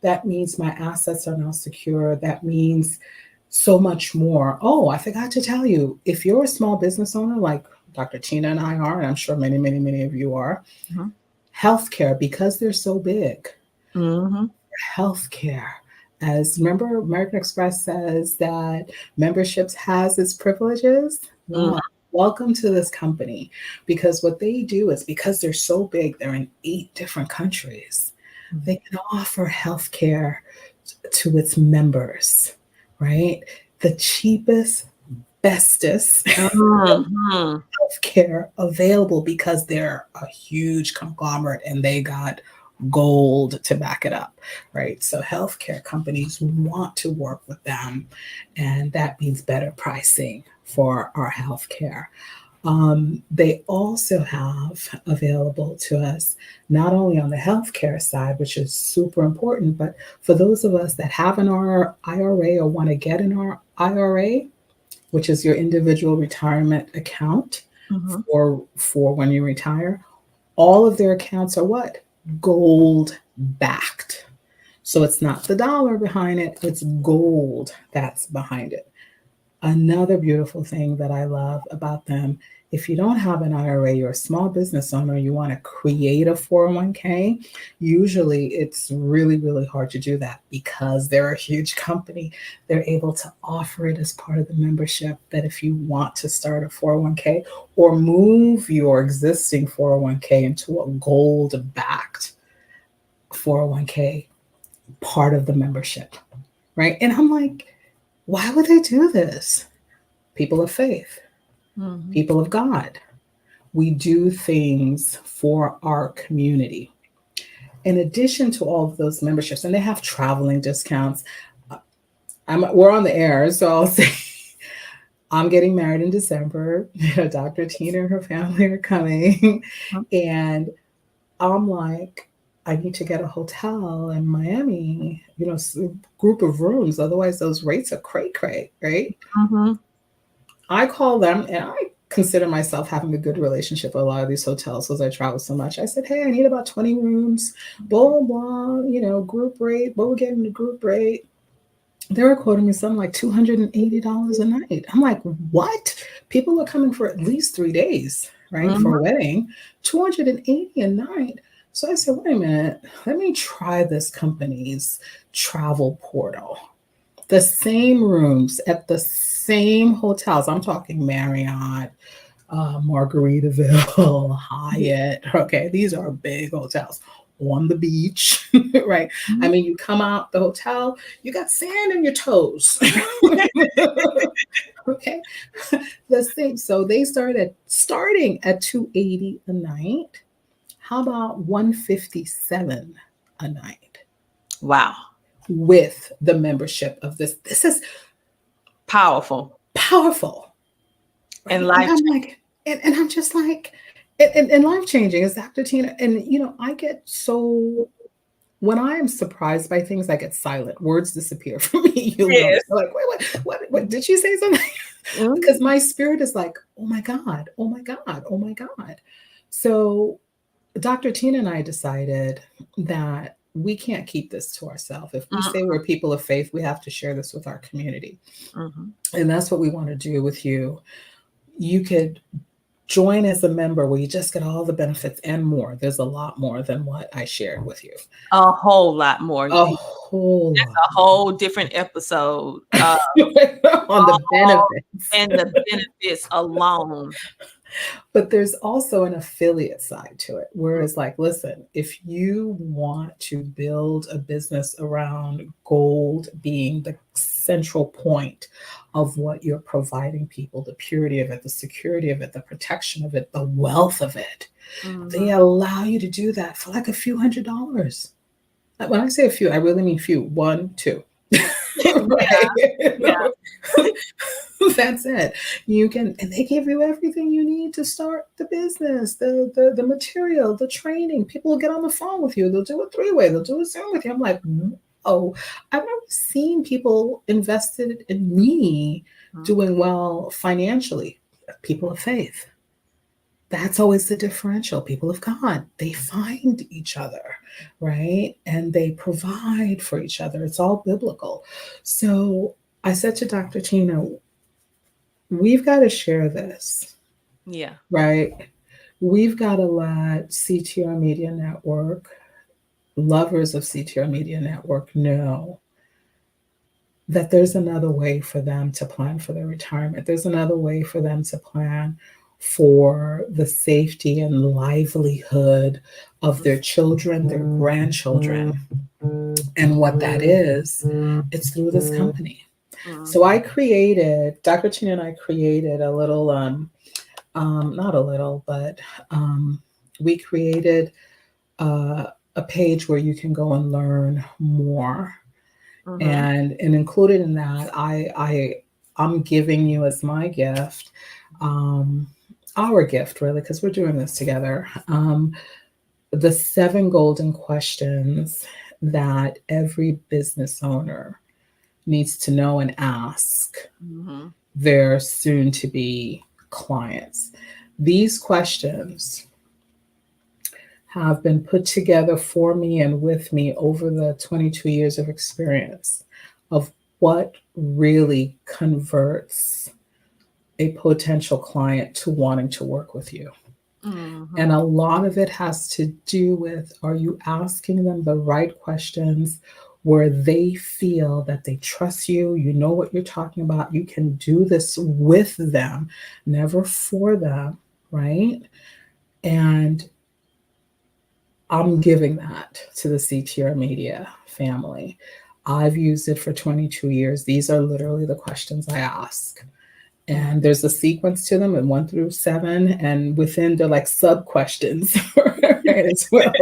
That means my assets are now secure. That means so much more. Oh, I forgot to tell you, if you're a small business owner like Dr. Tina and I are, and I'm sure many, many, many of you are, healthcare, because they're so big, healthcare, as remember, American Express says that memberships has its privileges. Welcome to this company, because what they do is, because they're so big, they're in 8 different countries. They can offer healthcare to its members, right? The cheapest, bestest healthcare available, because they're a huge conglomerate and they got gold to back it up, right? So healthcare companies want to work with them, and that means better pricing for our healthcare. They also have available to us, not only on the healthcare side, which is super important, but for those of us that have an IRA or want to get an IRA, which is your individual retirement account for when you retire, all of their accounts are what? Gold backed. So it's not the dollar behind it, it's gold that's behind it. Another beautiful thing that I love about them, if you don't have an IRA, you're a small business owner, you want to create a 401k, usually it's really, really hard to do that, because they're a huge company. They're able to offer it as part of the membership, that if you want to start a 401k or move your existing 401k into a gold-backed 401k, part of the membership, right? And I'm like, why would they do this? People of faith, people of God. We do things for our community. In addition to all of those memberships, and they have traveling discounts. We're on the air, so I'll say I'm getting married in December. Dr. Tina and her family are coming. And I'm like, I need to get a hotel in Miami, group of rooms. Otherwise, those rates are cray-cray, right? I call them, and I consider myself having a good relationship with a lot of these hotels because I travel so much. I said, hey, I need about 20 rooms, blah, blah, group rate, what we're getting the group rate. They were quoting me something like $280 a night. I'm like, what? People are coming for at least 3 days, right? For a wedding, $280 a night. So I said, wait a minute, let me try this company's travel portal. The same rooms at the same hotels. I'm talking Marriott, Margaritaville, Hyatt. Okay, these are big hotels on the beach, right? I mean, you come out the hotel, you got sand in your toes. Okay, the same. So they starting at $280 a night. How about $157 a night?
Wow.
With the membership of this. This is
powerful.
powerful. Right?
And life.
I'm like, and I'm just like, and life changing is Dr. Tina. And, I get so, when I am surprised by things, I get silent. Words disappear from me. You'll
Yes.
notice. Like, what did she say something?
Mhm.
Because my spirit is like, oh my God, oh my God, oh my God. So Dr. Tina and I decided that we can't keep this to ourselves. If we say we're people of faith, we have to share this with our community.
Mhm.
And that's what we want to do with you. You could join as a member where you just get all the benefits and more. There's a lot more than what I shared with you.
A whole lot more.
A whole
That's
lot.
a whole different episode.
On the benefits.
And the benefits alone.
But there's also an affiliate side to it, whereas like, listen, if you want to build a business around gold being the central point of what you're providing people, the purity of it, the security of it, the protection of it, the wealth of it, they allow you to do that for like a few $100s. When I say a few, I really mean few, 1, 2. Right?
Yeah.
That's it. You can, and they give you everything you need to start the business, the material, the training. People will get on the phone with you. They'll do a 3-way. They'll do a Zoom with you. I'm like, oh, I've never seen people invested in me doing well financially. People of faith. That's always the differential. People of God, they find each other, right? And they provide for each other. It's all biblical. So I said to Dr. Tina, we've got to share this.
Yeah.
Right? We've got to let CTR Media Network, lovers of CTR Media Network, know that there's another way for them to plan for their retirement. There's another way for them to plan for the safety and livelihood of their children, their grandchildren. And what that is, it's through this company. So Dr. Tina and I created a little, not a little, but we created a page where you can go and learn more. And included in that, I'm giving you as my gift, our gift really, because we're doing this together, the 7 golden questions that every business owner needs to know and ask their soon-to-be clients. These questions have been put together for me and with me over the 22 years of experience of what really converts a potential client to wanting to work with you. And a lot of it has to do with, are you asking them the right questions where they feel that they trust you, you know what you're talking about, you can do this with them, never for them, right? And I'm giving that to the CTR Media family. I've used it for 22 years. These are literally the questions I ask. And there's a sequence to them, and 1 through 7, and within they're like sub questions, right, as well.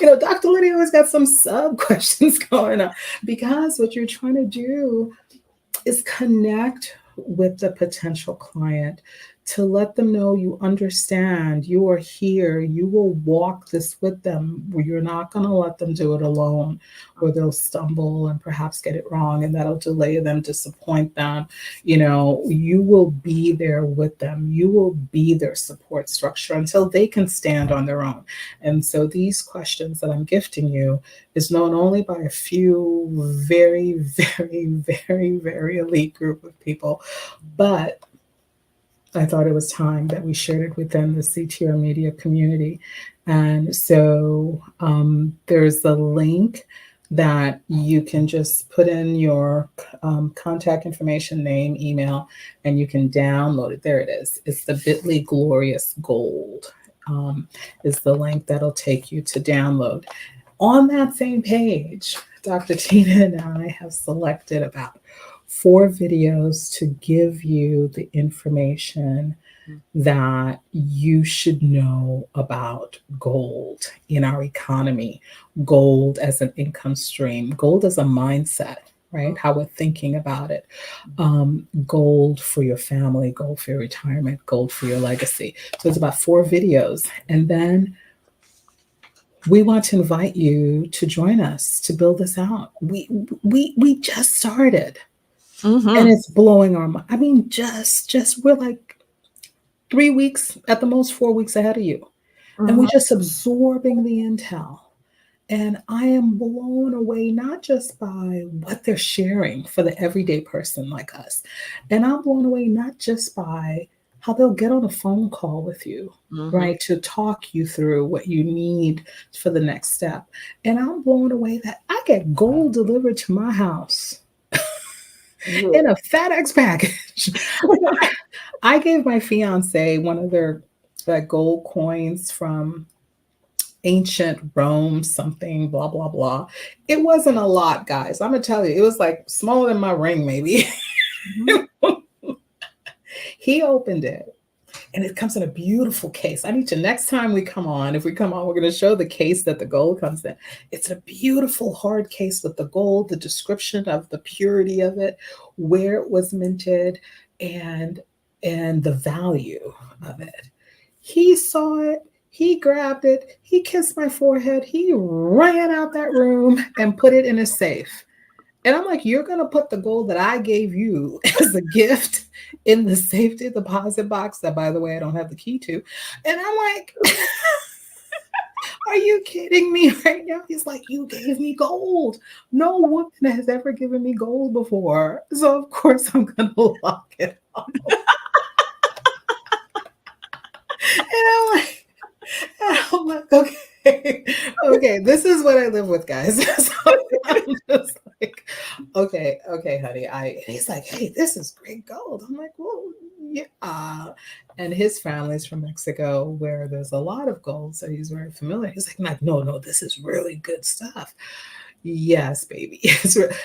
Dr. Lydie always got some sub questions going on, because what you're trying to do is connect with the potential client to let them know you understand, you are here, you will walk this with them, where you're not going to let them do it alone, or they'll stumble and perhaps get it wrong, and that'll delay them, disappoint them. You will be there with them. You will be their support structure until they can stand on their own. And so these questions that I'm gifting you is known only by a few very, very, very, very elite group of people. But I thought it was time that we shared it within the CTR Media community. And so there's a link that you can just put in your contact information, name, email, and you can download it. There it is. It's the bit.ly Glorious Gold is the link that'll take you to download. On that same page, Dr. Tina and I have selected about 4 videos to give you the information that you should know about gold in our economy, gold as an income stream, gold as a mindset, right? How we're thinking about it. Gold for your family, gold for your retirement, gold for your legacy. So it's about 4 videos. And then we want to invite you to join us to build this out. We just started, and it's blowing our mind. I mean, just we're like 3 weeks, at the most 4 weeks ahead of you. And we're just absorbing the intel. And I am blown away, not just by what they're sharing for the everyday person like us. And I'm blown away not just by how they'll get on a phone call with you, right, to talk you through what you need for the next step. And I'm blown away that I get gold delivered to my house in a FedEx package. I gave my fiance one of their gold coins from ancient Rome, something, blah, blah, blah. It wasn't a lot, guys. I'm going to tell you, it was like smaller than my ring, maybe. He opened it, and it comes in a beautiful case. I need to, next time we come on, if we come on, we're going to show the case that the gold comes in. It's a beautiful hard case with the gold, the description of the purity of it, where it was minted, and the value of it. He saw it. He grabbed it. He kissed my forehead. He ran out that room and put it in a safe. And I'm like, you're going to put the gold that I gave you as a gift in the safety deposit box that, by the way, I don't have the key to. And I'm like, are you kidding me right now? He's like, you gave me gold. No woman has ever given me gold before. So, of course, I'm going to lock it up. And I'm like, okay, this is what I live with, guys. So I'm just like, okay, honey. He's like, hey, this is great gold. I'm like, well, yeah. And his family's from Mexico, where there's a lot of gold, so he's very familiar. He's like, no, this is really good stuff. Yes, baby.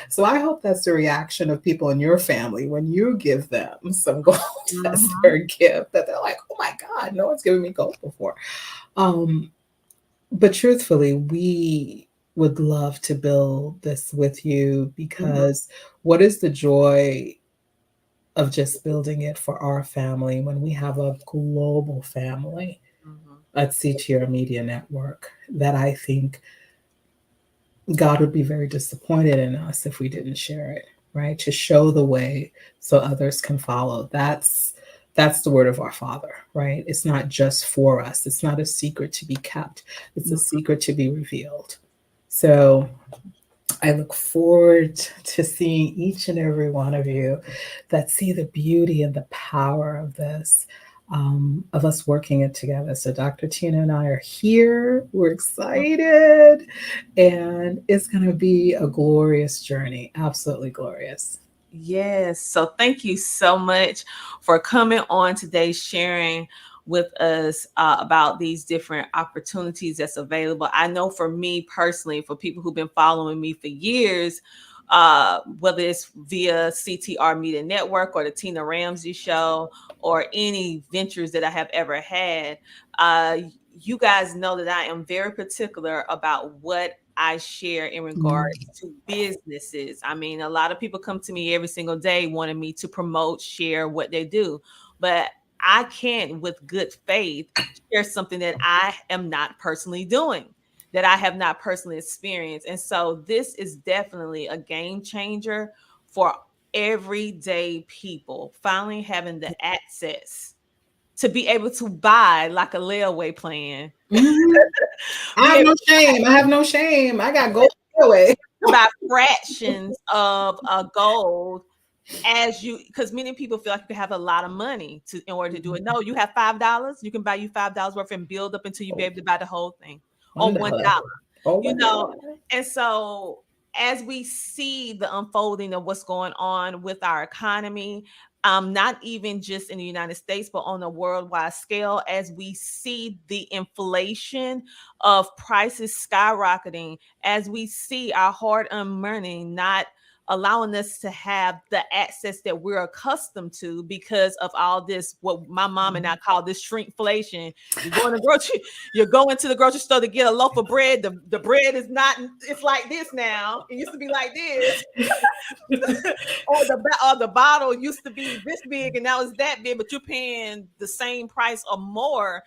So I hope that's the reaction of people in your family when you give them some gold as their gift, that they're like, oh my God, no one's given me gold before. But truthfully, we would love to build this with you, because what is the joy of just building it for our family when we have a global family at CTR Media Network that I think God would be very disappointed in us if we didn't share it, right? To show the way so others can follow. That's the word of our Father, right? It's not just for us. It's not a secret to be kept. It's a secret to be revealed. So I look forward to seeing each and every one of you that see the beauty and the power of this, of us working it together. So Dr. Tina and I are here. We're excited. And it's going to be a glorious journey. Absolutely glorious.
Yes. So thank you so much for coming on today, sharing with us about these different opportunities that's available. I know for me personally, for people who've been following me for years, whether it's via CTR Media Network or the Tina Ramsey Show or any ventures that I have ever had, you guys know that I am very particular about what I share in regards to businesses. I mean, a lot of people come to me every single day wanting me to promote, share what they do, but I can't, with good faith, share something that I am not personally doing, that I have not personally experienced. And so this is definitely a game changer for everyday people, finally having the access to be able to buy like a layaway plan.
I have no shame. I got gold layaway.
About fractions of gold, because many people feel like you have a lot of money in order to do it. No, you have $5. You can buy you $5 worth and build up until you be able to buy the whole thing, or $1. You know, and so as we see the unfolding of what's going on with our economy, not even just in the United States, but on a worldwide scale, as we see the inflation of prices skyrocketing, as we see our hard-earned money not allowing us to have the access that we're accustomed to because of all this, what my mom and I call this shrinkflation. You're going to the grocery store to get a loaf of bread. The bread is not, it's like this now. It used to be like this. or the bottle used to be this big and now it's that big, but you're paying the same price or more.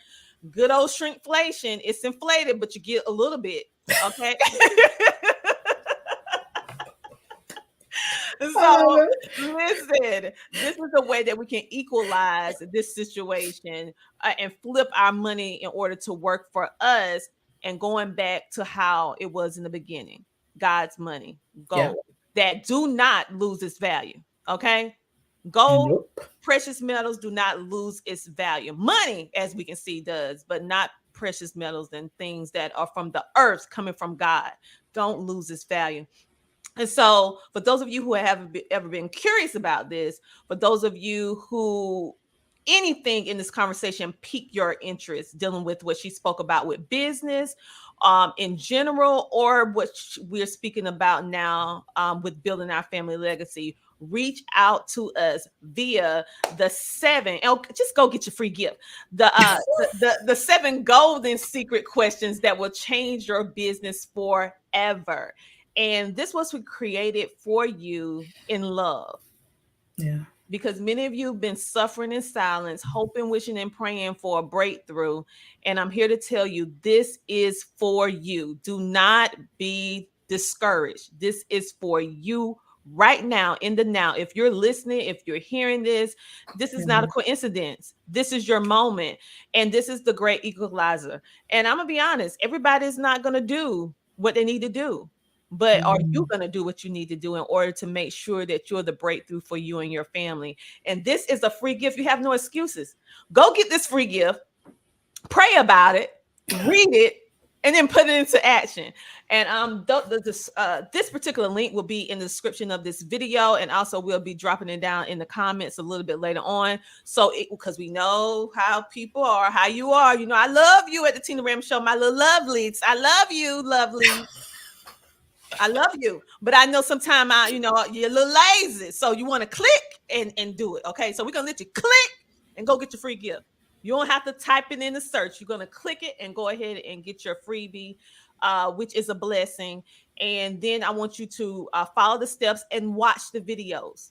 Good old shrinkflation. It's inflated, but you get a little bit. Okay. So listen, this is a way that we can equalize this situation and flip our money in order to work for us, and going back to how it was in the beginning. God's money, gold, that do not lose its value. Okay. Gold, precious metals do not lose its value. Money, as we can see, does, but not precious metals and things that are from the earth, coming from God, don't lose its value. And so for those of you who have ever been curious about this, for those of you who anything in this conversation pique your interest dealing with what she spoke about with business in general, or what we're speaking about now with building our family legacy, reach out to us via the 7. Just go get your free gift. The 7 golden secret questions that will change your business forever. And this was created for you in love.
Yeah.
Because many of you have been suffering in silence, hoping, wishing, and praying for a breakthrough. And I'm here to tell you, this is for you. Do not be discouraged. This is for you right now, in the now. If you're listening, if you're hearing this, this is not a coincidence. This is your moment. And this is the great equalizer. And I'm going to be honest, everybody's not going to do what they need to do. But are you going to do what you need to do in order to make sure that you're the breakthrough for you and your family? And this is a free gift. You have no excuses. Go get this free gift, pray about it, read it, and then put it into action. And this particular link will be in the description of this video. And also we'll be dropping it down in the comments a little bit later on. So because we know how people are, how you are. You know, I love you at the Tina Ram Show, my little lovelies. I love you, lovely. I love you, but I know sometimes you're a little lazy, so you want to click and do it. Okay, so we're gonna let you click and go get your free gift. You don't have to type it in the search. You're gonna click it and go ahead and get your freebie, which is a blessing. And then I want you to follow the steps and watch the videos.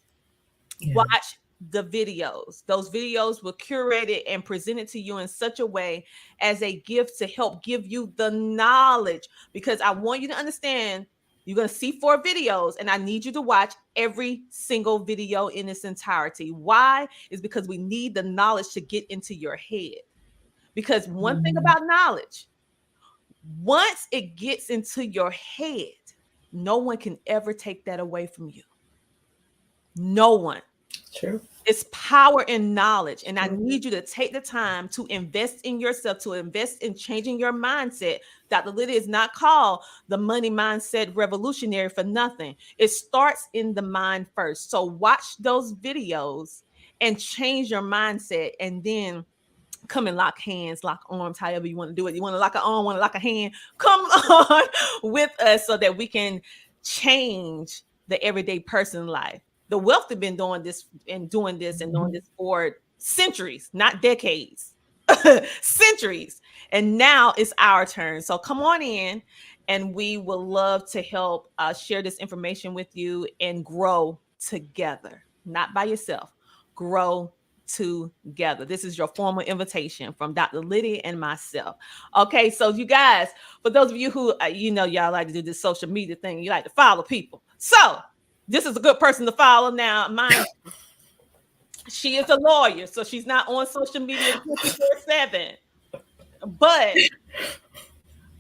Watch the videos. Those videos were curated and presented to you in such a way as a gift to help give you the knowledge, because I want you to understand. You're going to see 4 videos, and I need you to watch every single video in its entirety. Why? Is because we need the knowledge to get into your head. Because one thing about knowledge, once it gets into your head, no one can ever take that away from you. No one.
True.
It's power in knowledge. And I need you to take the time to invest in yourself, to invest in changing your mindset. Dr. Lydie is not called the Money Mindset Revolutionary for nothing. It starts in the mind first. So watch those videos and change your mindset, and then come and lock hands, lock arms, however you want to do it. You want to lock an arm, want to lock a hand, come on with us so that we can change the everyday person life. The wealth have been doing this for centuries, not decades, centuries. And now it's our turn. So come on in, and we will love to help share this information with you and grow together, not by yourself, grow together. This is your formal invitation from Dr. Lydie and myself. Okay, so you guys, for those of you who, y'all like to do this social media thing, you like to follow people. So this is a good person to follow. Now, she is a lawyer, so she's not on social media 24/7. But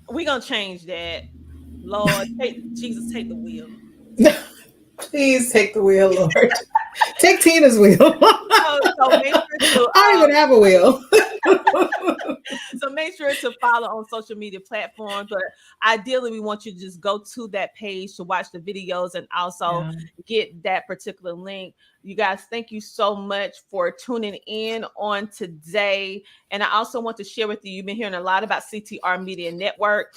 we're going to change that. Lord, Jesus, take the wheel.
Please take the wheel, Lord. Take Tina's wheel.
So make sure to,
I don't even have a wheel.
So make sure to follow on social media platforms. But ideally, we want you to just go to that page to watch the videos and also get that particular link. You guys, thank you so much for tuning in on today. And I also want to share with you, you've been hearing a lot about CTR Media Network.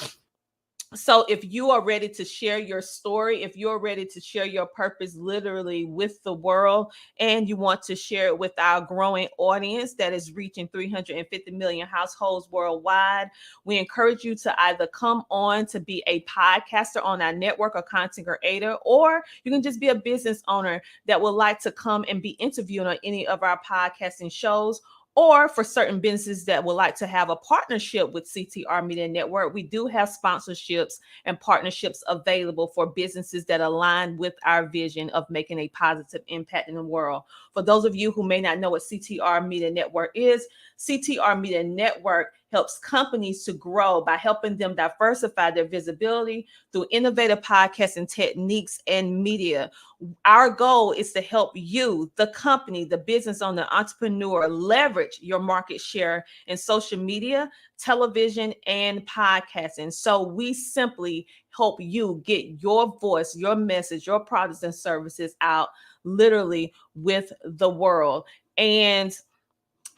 So if you are ready to share your story, if you're ready to share your purpose literally with the world, and you want to share it with our growing audience that is reaching 350 million households worldwide, we encourage you to either come on to be a podcaster on our network or content creator, or you can just be a business owner that would like to come and be interviewed on any of our podcasting shows. Or for certain businesses that would like to have a partnership with CTR Media Network, we do have sponsorships and partnerships available for businesses that align with our vision of making a positive impact in the world. For those of you who may not know what CTR Media Network is, CTR Media Network helps companies to grow by helping them diversify their visibility through innovative podcasting techniques and media. Our goal is to help you, the company, the business owner, entrepreneur, leverage your market share in social media, television, and podcasting. So we simply help you get your voice, your message, your products and services out literally with the world. And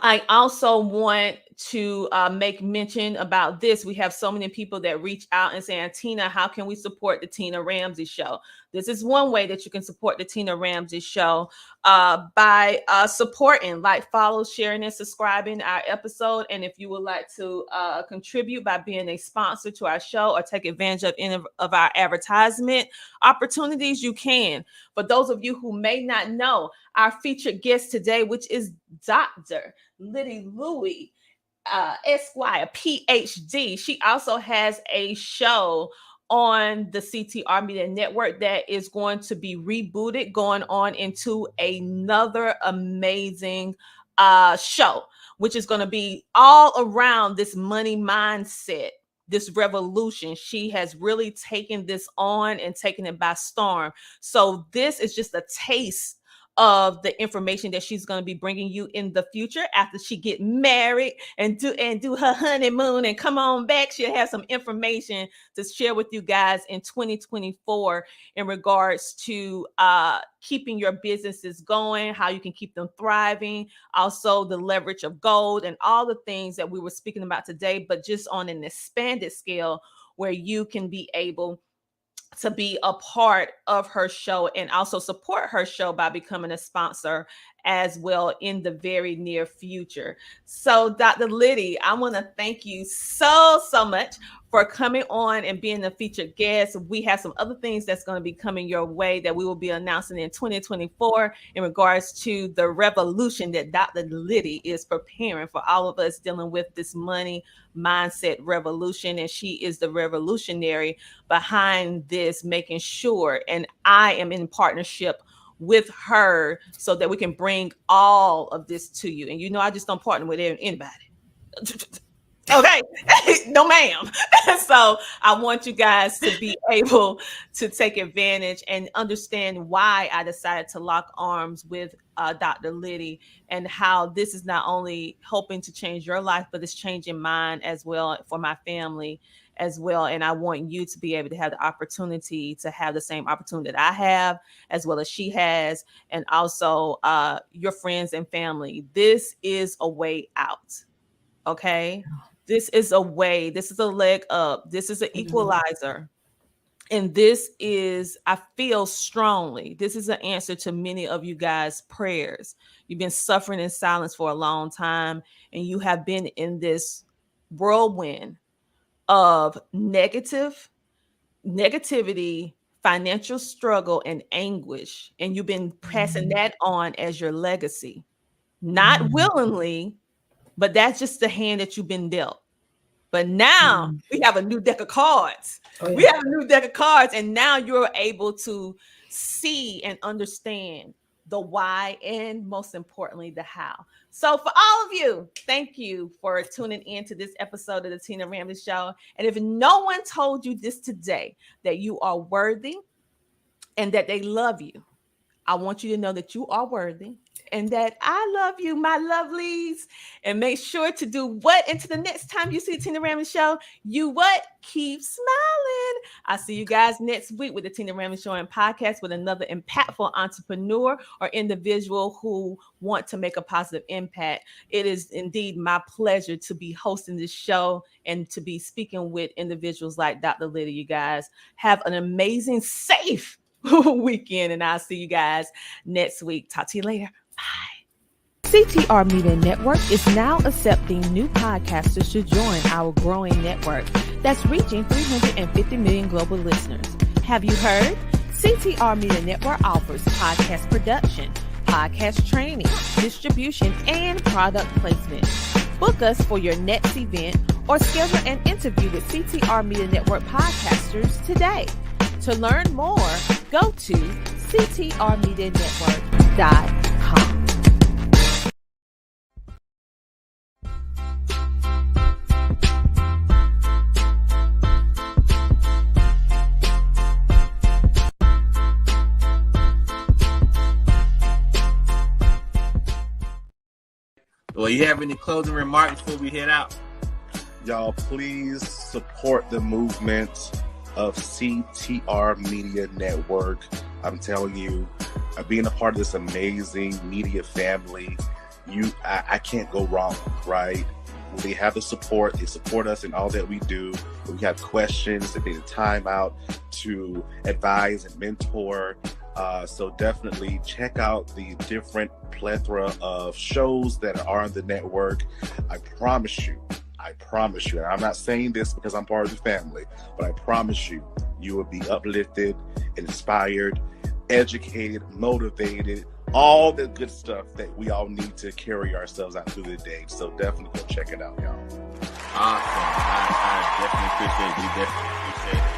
I also want to make mention about this. We have so many people that reach out and say, Tina, how can we support the Tina Ramsey Show? This is one way that you can support the Tina Ramsey Show by supporting, like, follow, sharing, and subscribing our episode. And if you would like to contribute by being a sponsor to our show or take advantage of any of our advertisement opportunities, you can. For those of you who may not know, our featured guest today, which is Dr. Lydie Louis, Esquire, Ph.D. She also has a show on the CTR Media Network that is going to be rebooted, going on into another amazing show, which is going to be all around this money mindset, this revolution. She has really taken this on and taken it by storm. So this is just a taste of the information that she's going to be bringing you in the future after she get married and do her honeymoon and come on back. She'll have some information to share with you guys in 2024 in regards to keeping your businesses going, how you can keep them thriving, also the leverage of gold and all the things that we were speaking about today, but just on an expanded scale where you can be able to be a part of her show and also support her show by becoming a sponsor as well in the very near future. So Dr. Lydie, I want to thank you so much for coming on and being a featured guest. We have some other things that's going to be coming your way that we will be announcing in 2024 in regards to the revolution that Dr. Lydie is preparing for all of us dealing with this money mindset revolution. And she is the revolutionary behind this, making sure, and I am in partnership with her so that we can bring all of this to you. And you know, I just don't partner with anybody. Okay. No, ma'am. So I want you guys to be able to take advantage and understand why I decided to lock arms with Dr. Lydie, and how this is not only helping to change your life, but it's changing mine as well for my family as well. And I want you to be able to have the opportunity to have the same opportunity that I have, as well as she has, and also your friends and family. This is a way out. Okay. This is a way, this is a leg up. This is an equalizer. And this is, I feel strongly, this is an answer to many of you guys' prayers. You've been suffering in silence for a long time, and you have been in this whirlwind of negativity, financial struggle, and anguish. And you've been passing that on as your legacy, not willingly, but that's just the hand that you've been dealt. But now we have a new deck of cards. We have a new deck of cards, and now you're able to see and understand the why, and most importantly, the how. So for all of you, thank you for tuning in to this episode of the Tina Ramsey Show. And if no one told you this today, that you are worthy and that they love you, I want you to know that you are worthy and that I love you, my lovelies. And make sure to do what? Until the next time you see the Tina Ramsey Show, you what? Keep smiling. I'll see you guys next week with the Tina Ramsey Show and podcast with another impactful entrepreneur or individual who want to make a positive impact. It is indeed my pleasure to be hosting this show and to be speaking with individuals like Dr. Lydie. You guys have an amazing, safe weekend, and I'll see you guys next week. Talk to you later. Bye. CTR Media Network is now accepting new podcasters to join our growing network that's reaching 350 million global listeners. Have you heard? CTR Media Network offers podcast production, podcast training, distribution, and product placement. Book us for your next event or schedule an interview with CTR Media Network podcasters today. To learn more, go to ctrmedianetwork.com.
Well, you have any closing remarks before we head out?
Y'all, please support the movement of CTR Media Network. I'm telling you, being a part of this amazing media family, I can't go wrong, right? They have the support. They support us in all that we do. When we have questions, they take the time out to advise and mentor. So definitely check out the different plethora of shows that are on the network. I promise you, and I'm not saying this because I'm part of the family, but I promise you, you will be uplifted, inspired, educated, motivated, all the good stuff that we all need to carry ourselves out through the day. So definitely go check it out, y'all.
Awesome. I definitely appreciate it. We definitely appreciate it.